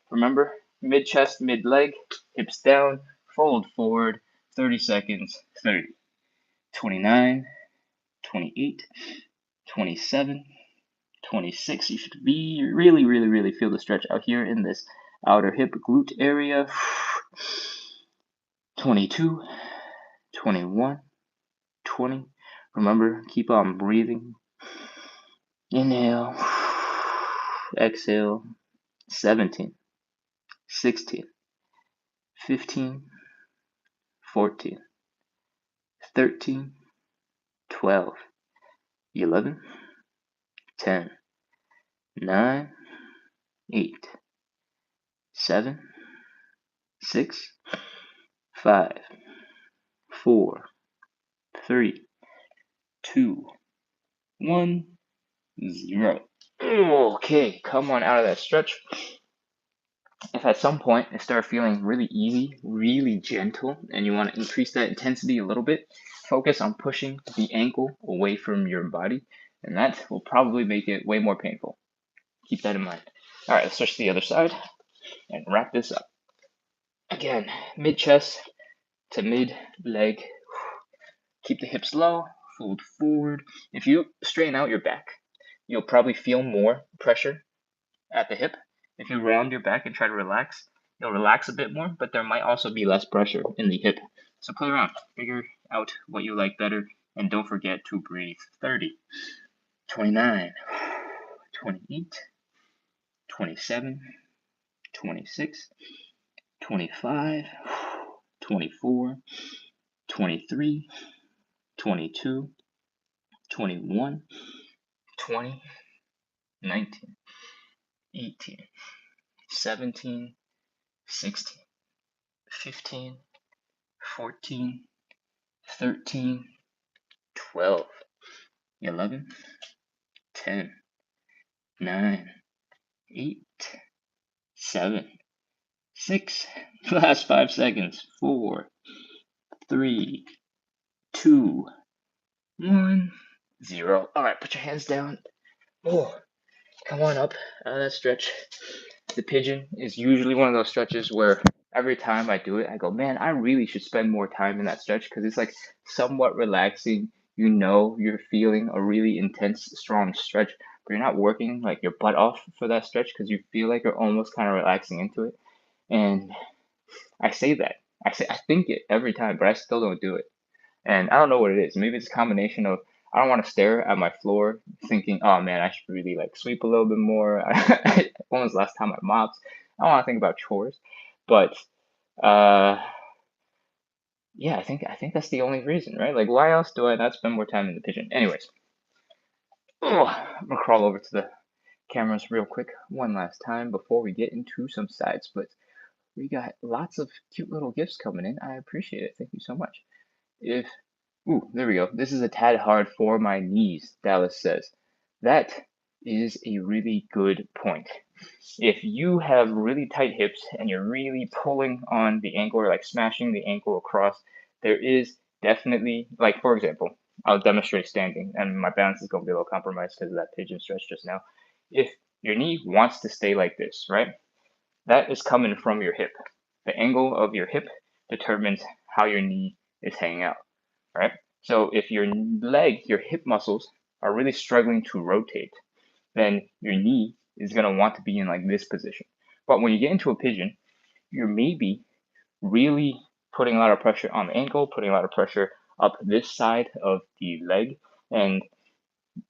Remember, mid chest, mid leg, hips down, fold forward, 30 seconds, 30, 29, 28, 27, 26. You should really feel the stretch out here in this outer hip glute area. 22, 21, 20. Remember, keep on breathing. Inhale, exhale. 17, 16, 15, 14, 13, 12, 11, 10, 9, 8, 7, 6, 5, 4, 3, 2, 1, 0. Okay, come on out of that stretch. If at some point it starts feeling really easy, really gentle, and you want to increase that intensity a little bit, focus on pushing the ankle away from your body, and that will probably make it way more painful. Keep that in mind. All right, let's switch to the other side and wrap this up. Again, mid chest to mid leg. Keep the hips low, fold forward. If you straighten out your back, you'll probably feel more pressure at the hip. If you round your back and try to relax, you'll relax a bit more, but there might also be less pressure in the hip. So play around, figure out what you like better, and don't forget to breathe. 30, 29, 28, 27, 26, 25, 24, 23, 22, 21, 20, 19, 18, 17, 16, 15, 14, 13, 12, 11, 10, 9, 8, 7, 6, last 5 seconds, 4, 3, 2, 1, 0. All right, put your hands down. Oh, come on up out of that stretch. The pigeon is usually one of those stretches where every time I do it, I go, man, I really should spend more time in that stretch because it's like somewhat relaxing. You know, you're feeling a really intense, strong stretch, but you're not working like your butt off for that stretch because you feel like you're almost kind of relaxing into it. And I say that. I think it every time, but I still don't do it. And I don't know what it is. Maybe it's a combination of I don't want to stare at my floor thinking, oh man, I should really like sweep a little bit more. When was the last time I mopped? I don't want to think about chores. But uh yeah, I think that's the only reason, right? Like why else do I not spend more time in the pigeon? Anyways, I'm gonna crawl over to the cameras real quick one last time before we get into some side splits. We got lots of cute little gifts coming in. I appreciate it. Thank you so much. If Ooh, there we go. This is a tad hard for my knees, Dallas says. That is a really good point. If you have really tight hips and you're really pulling on the ankle or like smashing the ankle across, there is definitely, like for example, I'll demonstrate standing and my balance is going to be a little compromised because of that pigeon stretch just now. If your knee wants to stay like this, right? That is coming from your hip. The angle of your hip determines how your knee is hanging out, right? So if your leg, your hip muscles are really struggling to rotate, then your knee is going to want to be in like this position. But when you get into a pigeon, you're maybe really putting a lot of pressure on the ankle, putting a lot of pressure up this side of the leg, and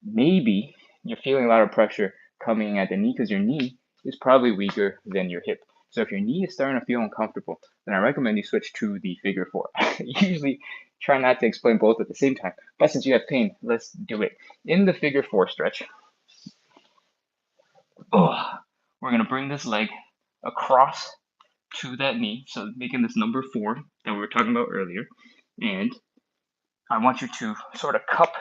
maybe you're feeling a lot of pressure coming at the knee because your knee is probably weaker than your hip. So if your knee is starting to feel uncomfortable, then I recommend you switch to the figure four. Usually try not to explain both at the same time, but since you have pain, let's do it. In the figure four stretch, we're gonna bring this leg across to that knee, so making this number 4 that we were talking about earlier, and I want you to sort of cup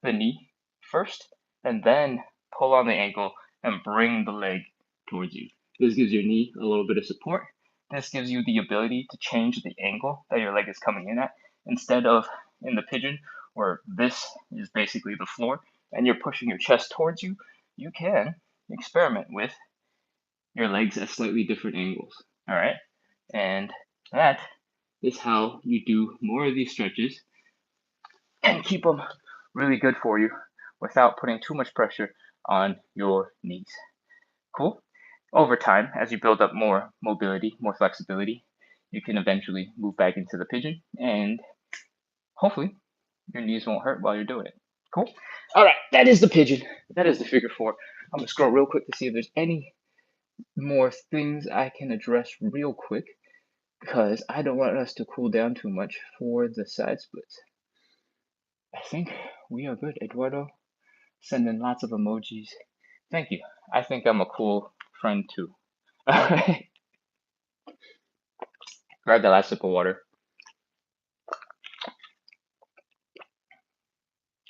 the knee first and then pull on the ankle and bring the leg towards you. This gives your knee a little bit of support. This gives you the ability to change the angle that your leg is coming in at instead of in the pigeon where this is basically the floor and you're pushing your chest towards you. You can experiment with your legs at slightly different angles. All right. And that is how you do more of these stretches and keep them really good for you without putting too much pressure on your knees. Cool? Over time, as you build up more mobility, more flexibility, you can eventually move back into the pigeon and hopefully your knees won't hurt while you're doing it. Cool? All right, that is the pigeon. That is the figure four. I'm going to scroll real quick to see if there's any more things I can address real quick because I don't want us to cool down too much for the side splits. I think we are good. Eduardo, sending lots of emojis. Thank you. I think I'm a cool friend too. Alright. Grab the last sip of water.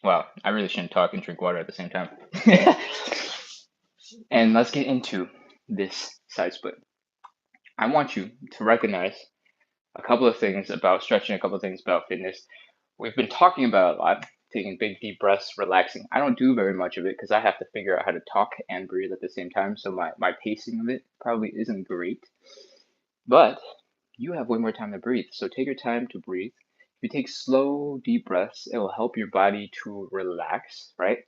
Wow, I really shouldn't talk and drink water at the same time. And let's get into this side split. I want you to recognize a couple of things about stretching, a couple of things about fitness. We've been talking about a lot, taking big deep breaths, relaxing. I don't do very much of it because I have to figure out how to talk and breathe at the same time. So my pacing of it probably isn't great. But you have way more time to breathe. So take your time to breathe. If you take slow, deep breaths, it will help your body to relax, right?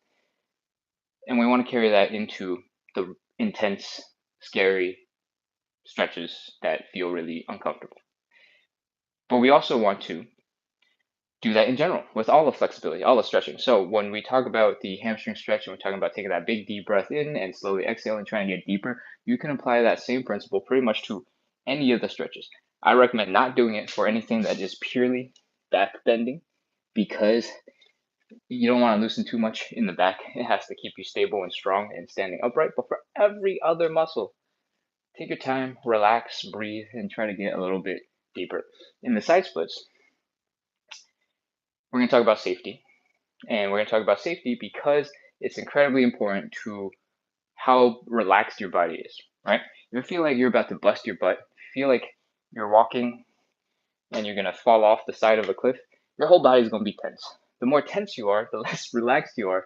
And we want to carry that into the intense, scary stretches that feel really uncomfortable. But we also want to do that in general with all the flexibility, all the stretching. So when we talk about the hamstring stretch and we're talking about taking that big deep breath in and slowly exhaling, trying to get deeper, you can apply that same principle pretty much to any of the stretches. I recommend not doing it for anything that is purely back bending because you don't want to loosen too much in the back. It has to keep you stable and strong and standing upright. But for every other muscle, take your time, relax, breathe, and try to get a little bit deeper. In the side splits, we're going to talk about safety. And we're going to talk about safety because it's incredibly important to how relaxed your body is, right? If you feel like you're about to bust your butt, if you feel like you're walking and you're going to fall off the side of a cliff, your whole body is going to be tense. The more tense you are, the less relaxed you are.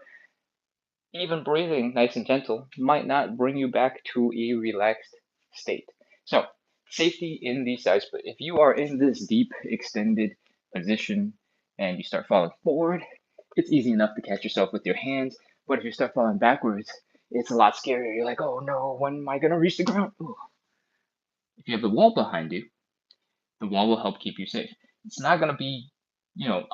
Even breathing nice and gentle might not bring you back to a relaxed state. So, safety in the side split. If you are in this deep, extended position and you start falling forward, it's easy enough to catch yourself with your hands. But if you start falling backwards, it's a lot scarier. You're like, oh no, when am I going to reach the ground? Ooh. If you have the wall behind you, the wall will help keep you safe. It's not going to be, you know,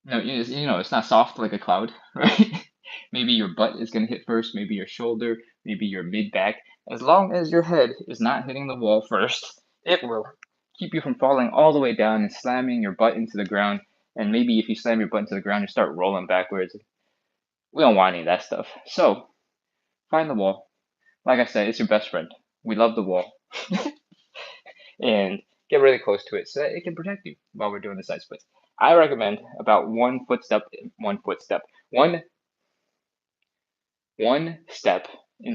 no, it's not soft like a cloud, right? Maybe your butt is going to hit first, maybe your shoulder, maybe your mid back. As long as your head is not hitting the wall first, it will keep you from falling all the way down and slamming your butt into the ground. And maybe if you slam your butt into the ground, you start rolling backwards. We don't want any of that stuff. So find the wall. Like I said, it's your best friend. We love the wall. And get really close to it so that it can protect you while we're doing the side splits. I recommend about one step in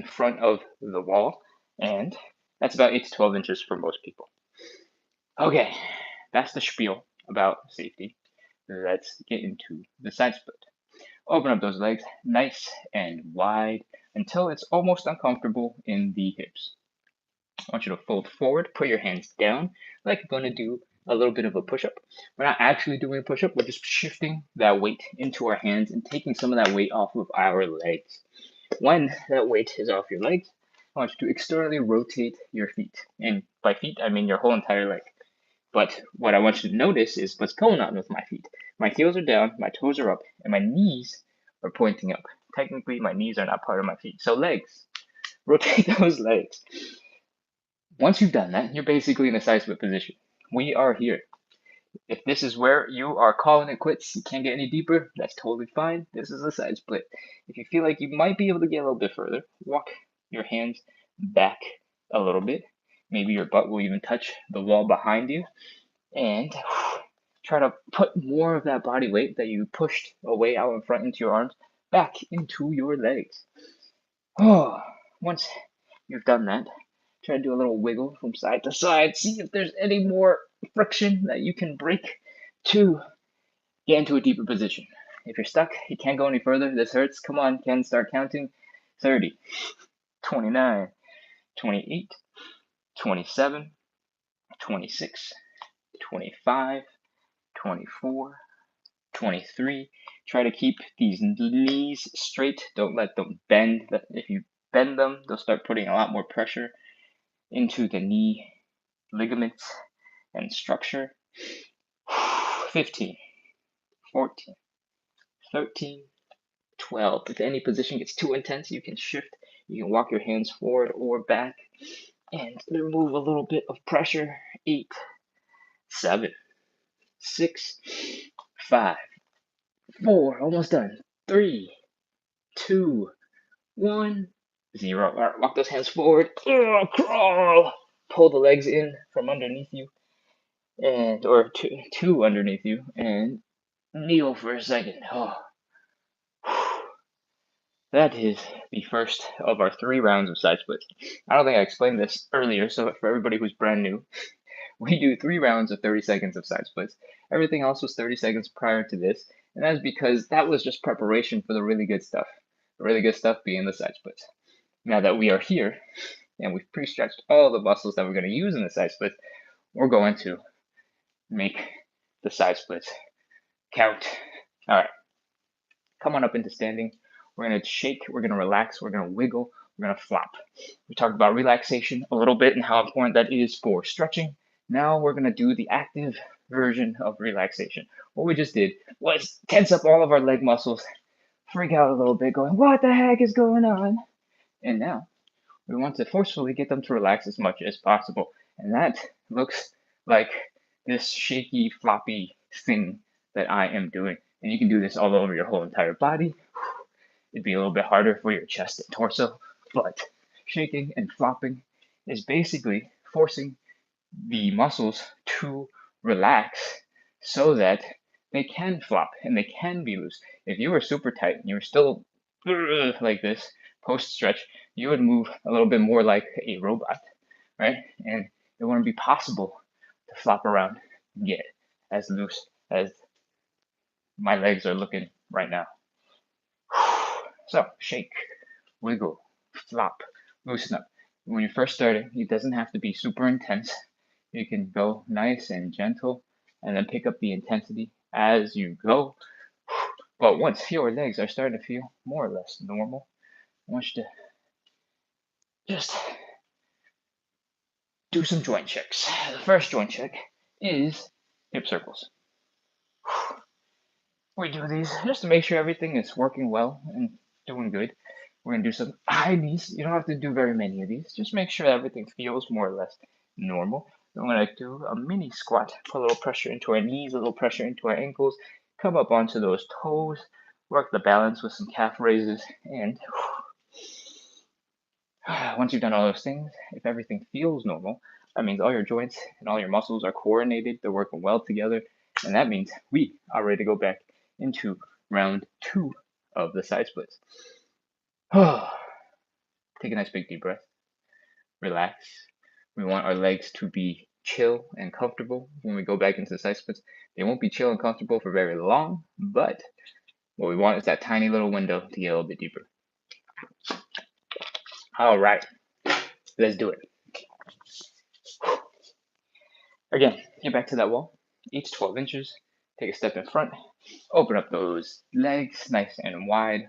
front of the wall, and that's about 8 to 12 inches for most people. Okay, that's the spiel about safety. Let's get into the side split. Open up those legs nice and wide until it's almost uncomfortable in the hips. I want you to fold forward, put your hands down, like you're going to do a little bit of a push-up. We're not actually doing a push-up, we're just shifting that weight into our hands and taking some of that weight off of our legs. When that weight is off your legs, I want you to externally rotate your feet. And by feet, I mean your whole entire leg. But what I want you to notice is what's going on with my feet. My heels are down, my toes are up, and my knees are pointing up. Technically, my knees are not part of my feet. So legs, rotate those legs. Once you've done that, you're basically in a side split position. We are here. If this is where you are calling it quits, you can't get any deeper, that's totally fine. This is a side split. If you feel like you might be able to get a little bit further, walk your hands back a little bit. Maybe your butt will even touch the wall behind you. And try to put more of that body weight that you pushed away out in front into your arms back into your legs. Oh, once you've done that, try to do a little wiggle from side to side. See if there's any more friction that you can break to get into a deeper position. If you're stuck, you can't go any further. This hurts. Come on, Ken, start counting. 30, 29, 28, 27, 26, 25, 24, 23. Try to keep these knees straight. Don't let them bend. If you bend them, they'll start putting a lot more pressure into the knee ligaments and structure. 15, 14, 13, 12. If any position gets too intense, you can shift. You can walk your hands forward or back and remove a little bit of pressure. 8, 7, 6, 5, 4, almost done. 3, 2, 1, 0. All right, walk those hands forward. Crawl. Pull the legs in from underneath you, and or two underneath you, and kneel for a second. Oh, that is the first of our 3 rounds of side splits. I don't think I explained this earlier, so for everybody who's brand new, we do 3 rounds of 30 seconds of side splits. Everything else was 30 seconds prior to this, and that's because that was just preparation for the really good stuff. The really good stuff being the side splits. Now that we are here, and we've pre-stretched all the muscles that we're going to use in the side splits, we're going to make the side splits count. All right, come on up into standing. We're going to shake, we're going to relax, we're going to wiggle, we're going to flop. We talked about relaxation a little bit and how important that is for stretching. Now we're going to do the active version of relaxation. What we just did was tense up all of our leg muscles, freak out a little bit, going, what the heck is going on? And now we want to forcefully get them to relax as much as possible. And that looks like this shaky, floppy thing that I am doing. And you can do this all over your whole entire body. It'd be a little bit harder for your chest and torso, but shaking and flopping is basically forcing the muscles to relax so that they can flop and they can be loose. If you were super tight and you were still like this post stretch, you would move a little bit more like a robot, right? And it wouldn't be possible to flop around and get as loose as my legs are looking right now. So shake, wiggle, flop, loosen up. When you're first starting, it doesn't have to be super intense. You can go nice and gentle and then pick up the intensity as you go. But once your legs are starting to feel more or less normal, I want you to just do some joint checks. The first joint check is hip circles. We do these just to make sure everything is working well and doing good. We're going to do some high knees. You don't have to do very many of these. Just make sure everything feels more or less normal. Then we're going to do a mini squat. Put a little pressure into our knees, a little pressure into our ankles. Come up onto those toes. Work the balance with some calf raises. And once you've done all those things, if everything feels normal, that means all your joints and all your muscles are coordinated. They're working well together. And that means we are ready to go back into round 2 of the side splits. Take a nice big deep breath. Relax. We want our legs to be chill and comfortable when we go back into the side splits. They won't be chill and comfortable for very long, but what we want is that tiny little window to get a little bit deeper. All right, let's do it. Again, get back to that wall. Each 12 inches. Take a step in front. Open up those legs nice and wide.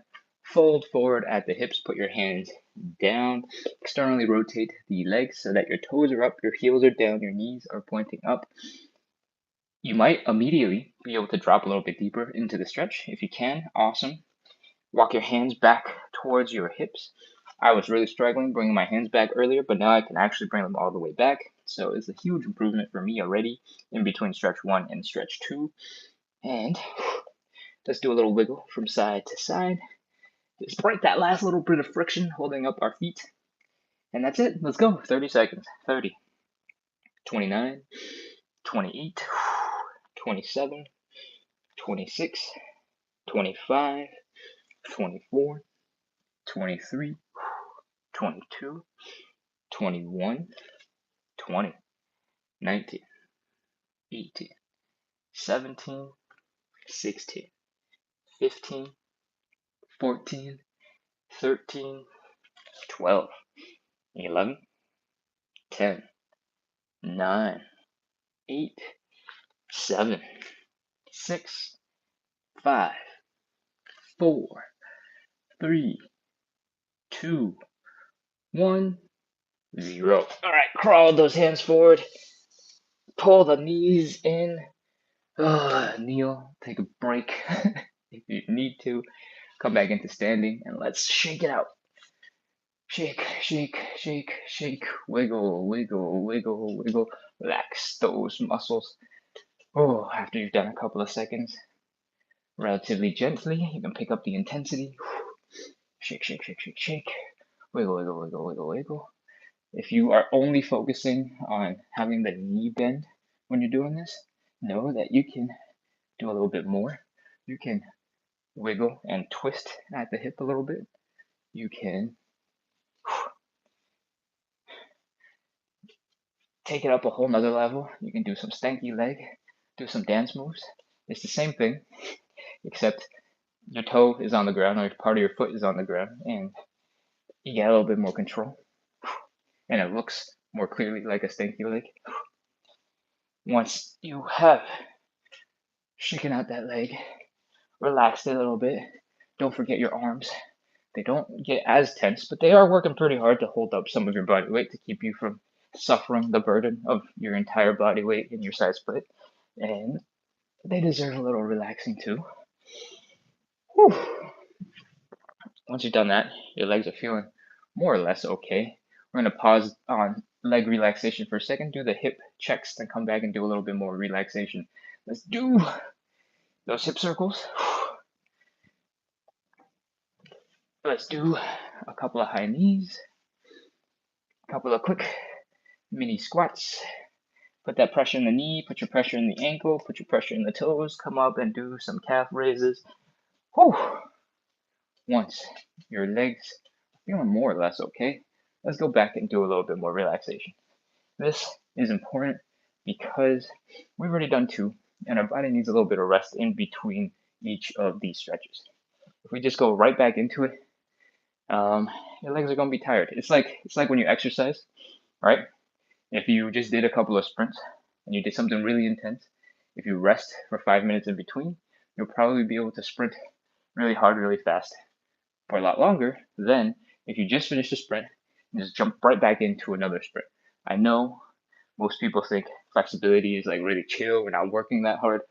Fold forward at the hips. Put your hands down. Externally rotate the legs so that your toes are up, your heels are down, your knees are pointing up. You might immediately be able to drop a little bit deeper into the stretch. If you can, awesome. Walk your hands back towards your hips. I was really struggling bringing my hands back earlier, but now I can actually bring them all the way back. So it's a huge improvement for me already in between stretch 1 and stretch 2. And let's do a little wiggle from side to side. Just break that last little bit of friction holding up our feet. And that's it. Let's go. 30 seconds. 30, 29, 28, 27, 26, 25, 24, 23, 22, 21, 20, 19, 18, 17, 16, 15, 14, 13, 12, 11, 10, 9, 8, 7, 6, 5, 4, 3, 2, 1, 0. All right, crawl those hands forward. Pull the knees in. Kneel, take a break if you need to. Come back into standing and let's shake it out. Shake, shake, shake, shake. Wiggle, wiggle, wiggle, wiggle. Relax those muscles. After you've done a couple of seconds, relatively gently, you can pick up the intensity. Shake, shake, shake, shake, shake. Wiggle, wiggle, wiggle, wiggle, wiggle. If you are only focusing on having the knee bend when you're doing this, know that you can do a little bit more. You can wiggle and twist at the hip a little bit. you can take it up a whole nother level. You can do some stanky leg, do some dance moves. It's the same thing, except your toe is on the ground, or part of your foot is on the ground, and you get a little bit more control, and it looks more clearly like a stanky leg. Once you have shaken out that leg, relaxed it a little bit, don't forget your arms. They don't get as tense, but they are working pretty hard to hold up some of your body weight to keep you from suffering the burden of your entire body weight in your side split. And they deserve a little relaxing too. Whew. Once you've done that, your legs are feeling more or less okay. We're going to pause on leg relaxation for a second, do the hip checks, then come back and do a little bit more relaxation. Let's do those hip circles. Let's do a couple of high knees, a couple of quick mini squats. Put that pressure in the knee, put your pressure in the ankle, put your pressure in the toes, come up and do some calf raises. Whew. Once your legs are feeling more or less okay, let's go back and do a little bit more relaxation. This is important because we've already done 2, and our body needs a little bit of rest in between each of these stretches. If we just go right back into it, your legs are going to be tired. It's like when you exercise, right? If you just did a couple of sprints and you did something really intense, if you rest for 5 minutes in between, you'll probably be able to sprint really hard, really fast for a lot longer than if you just finished a sprint and just jump right back into another sprint. I know most people think flexibility is like really chill, we're not working that hard.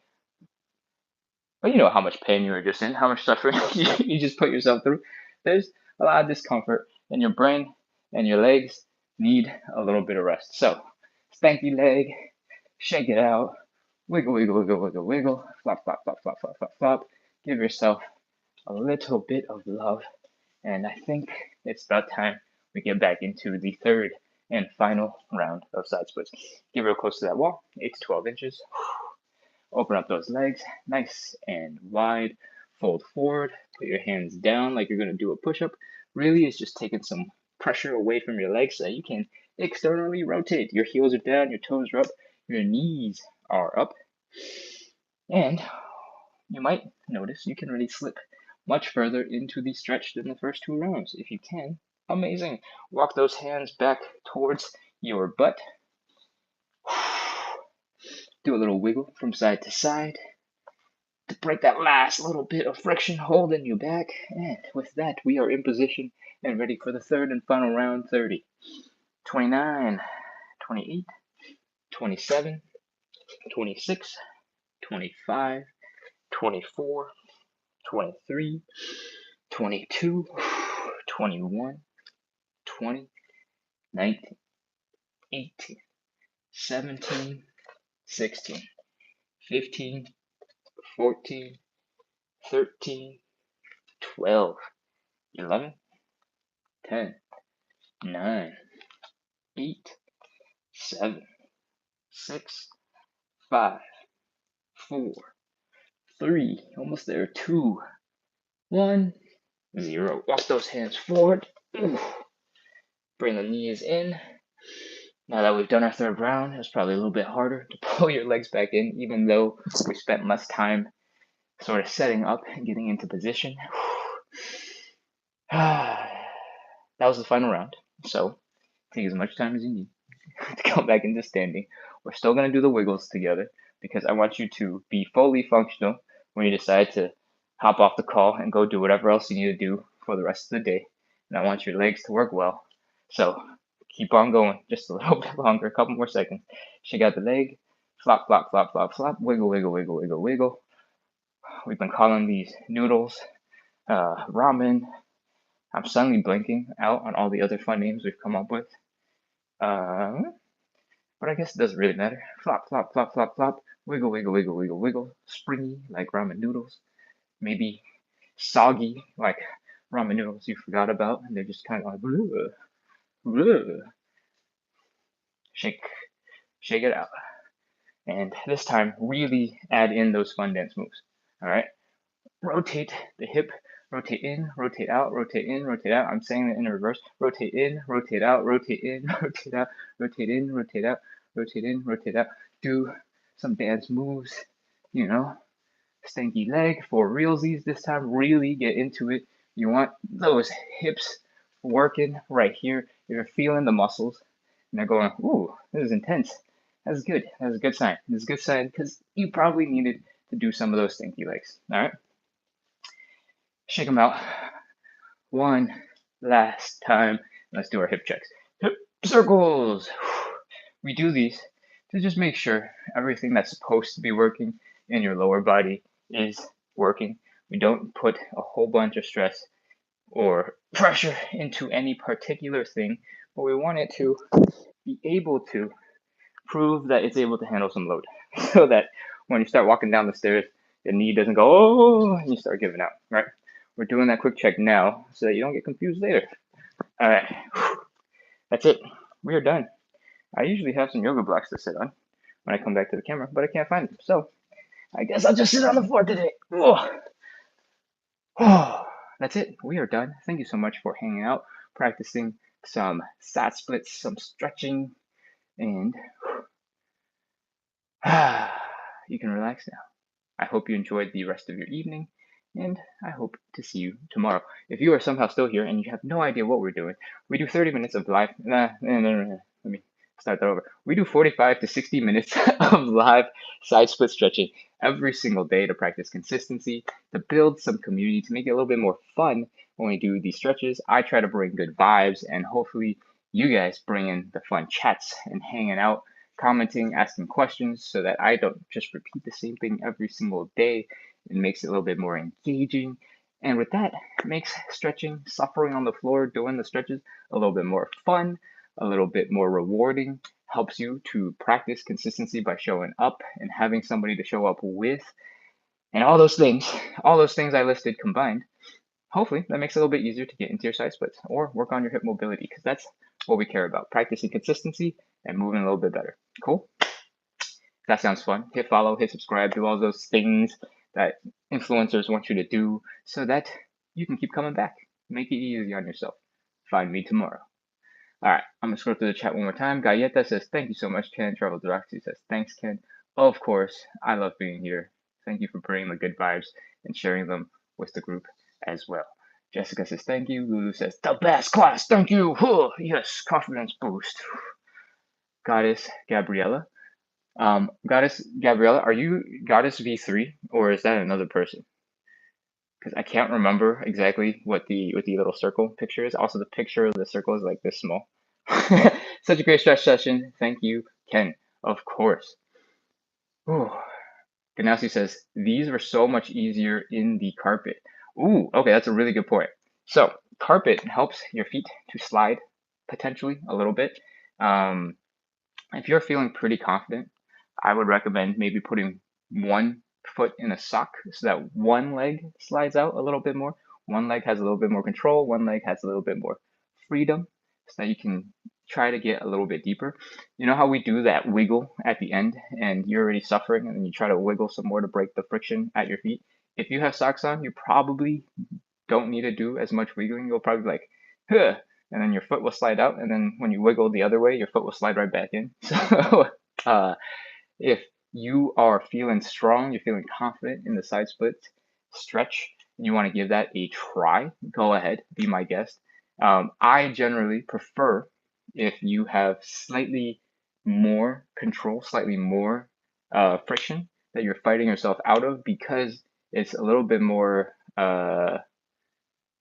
But you know how much pain you were just in, how much suffering you just put yourself through. There's a lot of discomfort, and your brain and your legs need a little bit of rest. So, stanky leg, shake it out, wiggle, wiggle, wiggle, wiggle, wiggle, flop, flop, flop, flop, flop, flop, flop. Give yourself a little bit of love. And I think it's about time we get back into the third and final round of side splits. Get real close to that wall, 8 to 12 inches. Open up those legs, nice and wide. Fold forward, put your hands down like you're going to do a push-up. Really, it's just taking some pressure away from your legs so that you can externally rotate. Your heels are down, your toes are up, your knees are up. And you might notice you can really slip much further into the stretch than the first 2 rounds. If you can, amazing. Walk those hands back towards your butt. Do a little wiggle from side to side to break that last little bit of friction holding you back. And with that, we are in position and ready for the third and final round. 30, 29, 28, 27, 26, 25, 24, 23, 22, 21, 20, 19, 18, 17, 16, 15, 14, 13, 12, 11, 10, 9, 8, 7, 6, 5, 4, 3, almost there, 2, 1, 0. Walk those hands forward. Bring the knees in. Now that we've done our third round, it's probably a little bit harder to pull your legs back in, even though we spent less time sort of setting up and getting into position. That was the final round, so take as much time as you need to come back into standing. We're still going to do the wiggles together because I want you to be fully functional when you decide to hop off the call and go do whatever else you need to do for the rest of the day. And I want your legs to work well. So keep on going just a little bit longer, a couple more seconds. Shake out the leg, flop, flop, flop, flop, flop, wiggle, wiggle, wiggle, wiggle, wiggle. We've been calling these noodles ramen. I'm suddenly blanking out on all the other fun names we've come up with. But I guess it doesn't really matter. Flop, flop, flop, flop, flop. Wiggle, wiggle, wiggle, wiggle, wiggle. Springy, like ramen noodles. Maybe soggy, like ramen noodles you forgot about, and they're just kind of like, bleh, bleh. Shake it out. And this time, really add in those fun dance moves. All right? Rotate the hip, rotate in, rotate out, rotate in, rotate out. I'm saying it in reverse. Rotate in, rotate out, rotate in, rotate out, rotate in, rotate out, rotate in, rotate out. Do some dance moves, you know, stanky leg for realsies this time. Really get into it. You want those hips working right here. You're feeling the muscles, and they're going, ooh, this is intense. That's good. That's a good sign. That's a good sign because you probably needed to do some of those stanky legs. All right, shake them out. One last time. Let's do our hip checks. Hip circles. We do these to just make sure everything that's supposed to be working in your lower body is working. We don't put a whole bunch of stress or pressure into any particular thing, but we want it to be able to prove that it's able to handle some load so that when you start walking down the stairs, the knee doesn't go, oh, and you start giving out, right? We're doing that quick check now so that you don't get confused later. All right, that's it. We are done. I usually have some yoga blocks to sit on when I come back to the camera, but I can't find them. So I guess I'll just sit on the floor today. Oh, that's it. We are done. Thank you so much for hanging out, practicing some side splits, some stretching, and you can relax now. I hope you enjoyed the rest of your evening, and I hope to see you tomorrow. If you are somehow still here and you have no idea what we're doing, we do 30 minutes of live. No. Let me start that over. We do 45 to 60 minutes of live side split stretching every single day to practice consistency, to build some community, to make it a little bit more fun when we do these stretches. I try to bring good vibes, and hopefully you guys bring in the fun chats and hanging out, commenting, asking questions so that I don't just repeat the same thing every single day. It makes it a little bit more engaging. And with that, it makes stretching, suffering on the floor, doing the stretches a little bit more fun, a little bit more rewarding, helps you to practice consistency by showing up and having somebody to show up with. And all those things I listed combined, hopefully that makes it a little bit easier to get into your side splits or work on your hip mobility because that's what we care about, practicing consistency and moving a little bit better. Cool? That sounds fun. Hit follow, hit subscribe, do all those things that influencers want you to do so that you can keep coming back. Make it easy on yourself. Find me tomorrow. All right, I'm gonna scroll through the chat one more time. Galleta says, thank you so much, Ken. Travel Deroxy says, thanks, Ken. Of course, I love being here. Thank you for bringing the good vibes and sharing them with the group as well. Jessica says, thank you. Lulu says, the best class, thank you. Yes, confidence boost. Goddess Gabriella. Goddess Gabriella, are you Goddess V3 or is that another person? Because I can't remember exactly what the little circle picture is. Also, the picture of the circle is like this small. Such a great stretch session. Thank you, Ken. Of course. Ooh. Ganassi says, these were so much easier in the carpet. Ooh, okay, that's a really good point. So, carpet helps your feet to slide potentially a little bit. If you're feeling pretty confident, I would recommend maybe putting one foot in a sock so that one leg slides out a little bit more. One leg has a little bit more control, one leg has a little bit more freedom so that you can try to get a little bit deeper. You know how we do that wiggle at the end and you're already suffering and then you try to wiggle some more to break the friction at your feet? If you have socks on, you probably don't need to do as much wiggling. You'll probably be like, huh, and then your foot will slide out, and then when you wiggle the other way, your foot will slide right back in. So if you are feeling strong, you're feeling confident in the side split stretch, and you want to give that a try, go ahead, be my guest. I generally prefer if you have slightly more control, slightly more friction that you're fighting yourself out of because it's a little bit more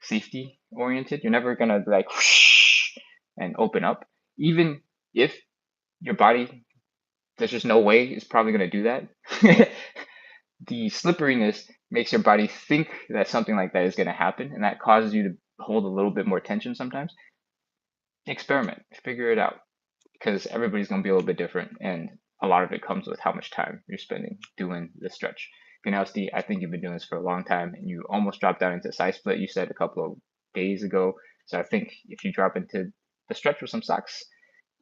safety oriented. You're never gonna like whoosh and open up. Even if your body, there's just no way it's probably gonna do that. The slipperiness makes your body think that something like that is gonna happen, and that causes you to hold a little bit more tension sometimes. Experiment, figure it out, because everybody's gonna be a little bit different, and a lot of it comes with how much time you're spending doing the stretch. Ganowski, I think you've been doing this for a long time and you almost dropped down into side split, you said a couple of days ago. So I think if you drop into the stretch with some socks,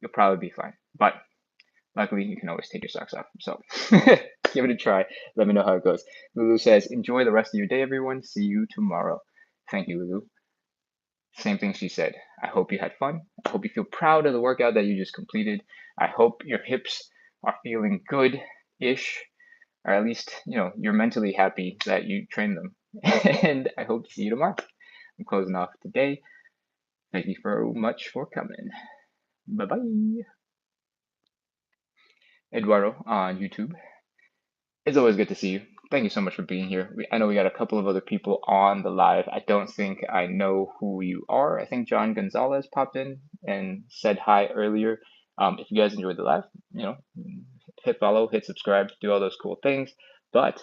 you'll probably be fine. But luckily, you can always take your socks off. So give it a try. Let me know how it goes. Lulu says, enjoy the rest of your day, everyone. See you tomorrow. Thank you, Lulu. Same thing she said. I hope you had fun. I hope you feel proud of the workout that you just completed. I hope your hips are feeling good-ish, or at least, you're mentally happy that you trained them. And I hope to see you tomorrow. I'm closing off today. Thank you so much for coming. Bye-bye. Eduardo on YouTube. It's always good to see you. Thank you so much for being here. I know we got a couple of other people on the live. I don't think I know who you are. I think John Gonzalez popped in and said hi earlier. If you guys enjoyed the live, hit follow, hit subscribe, do all those cool things. But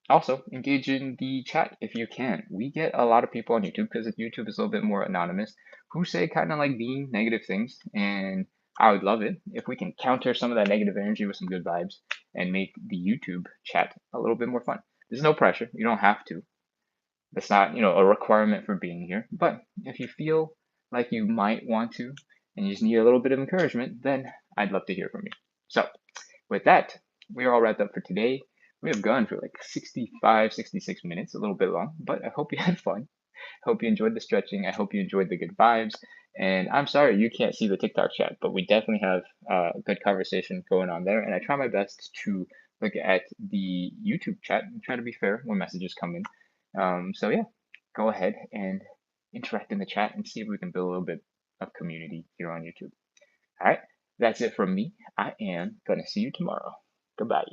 also, engage in the chat if you can. We get a lot of people on YouTube because YouTube is a little bit more anonymous who say kind of like mean, negative things. And I would love it if we can counter some of that negative energy with some good vibes and make the YouTube chat a little bit more fun. There's no pressure. You don't have to. That's not, a requirement for being here. But if you feel like you might want to and you just need a little bit of encouragement, then I'd love to hear from you. So with that, we're all wrapped up for today. We have gone for like 65, 66 minutes, a little bit long, but I hope you had fun. I hope you enjoyed the stretching. I hope you enjoyed the good vibes. And I'm sorry you can't see the TikTok chat, but we definitely have a good conversation going on there. And I try my best to look at the YouTube chat and try to be fair when messages come in. So yeah, go ahead and interact in the chat and see if we can build a little bit of community here on YouTube. All right, that's it from me. I am going to see you tomorrow. Goodbye.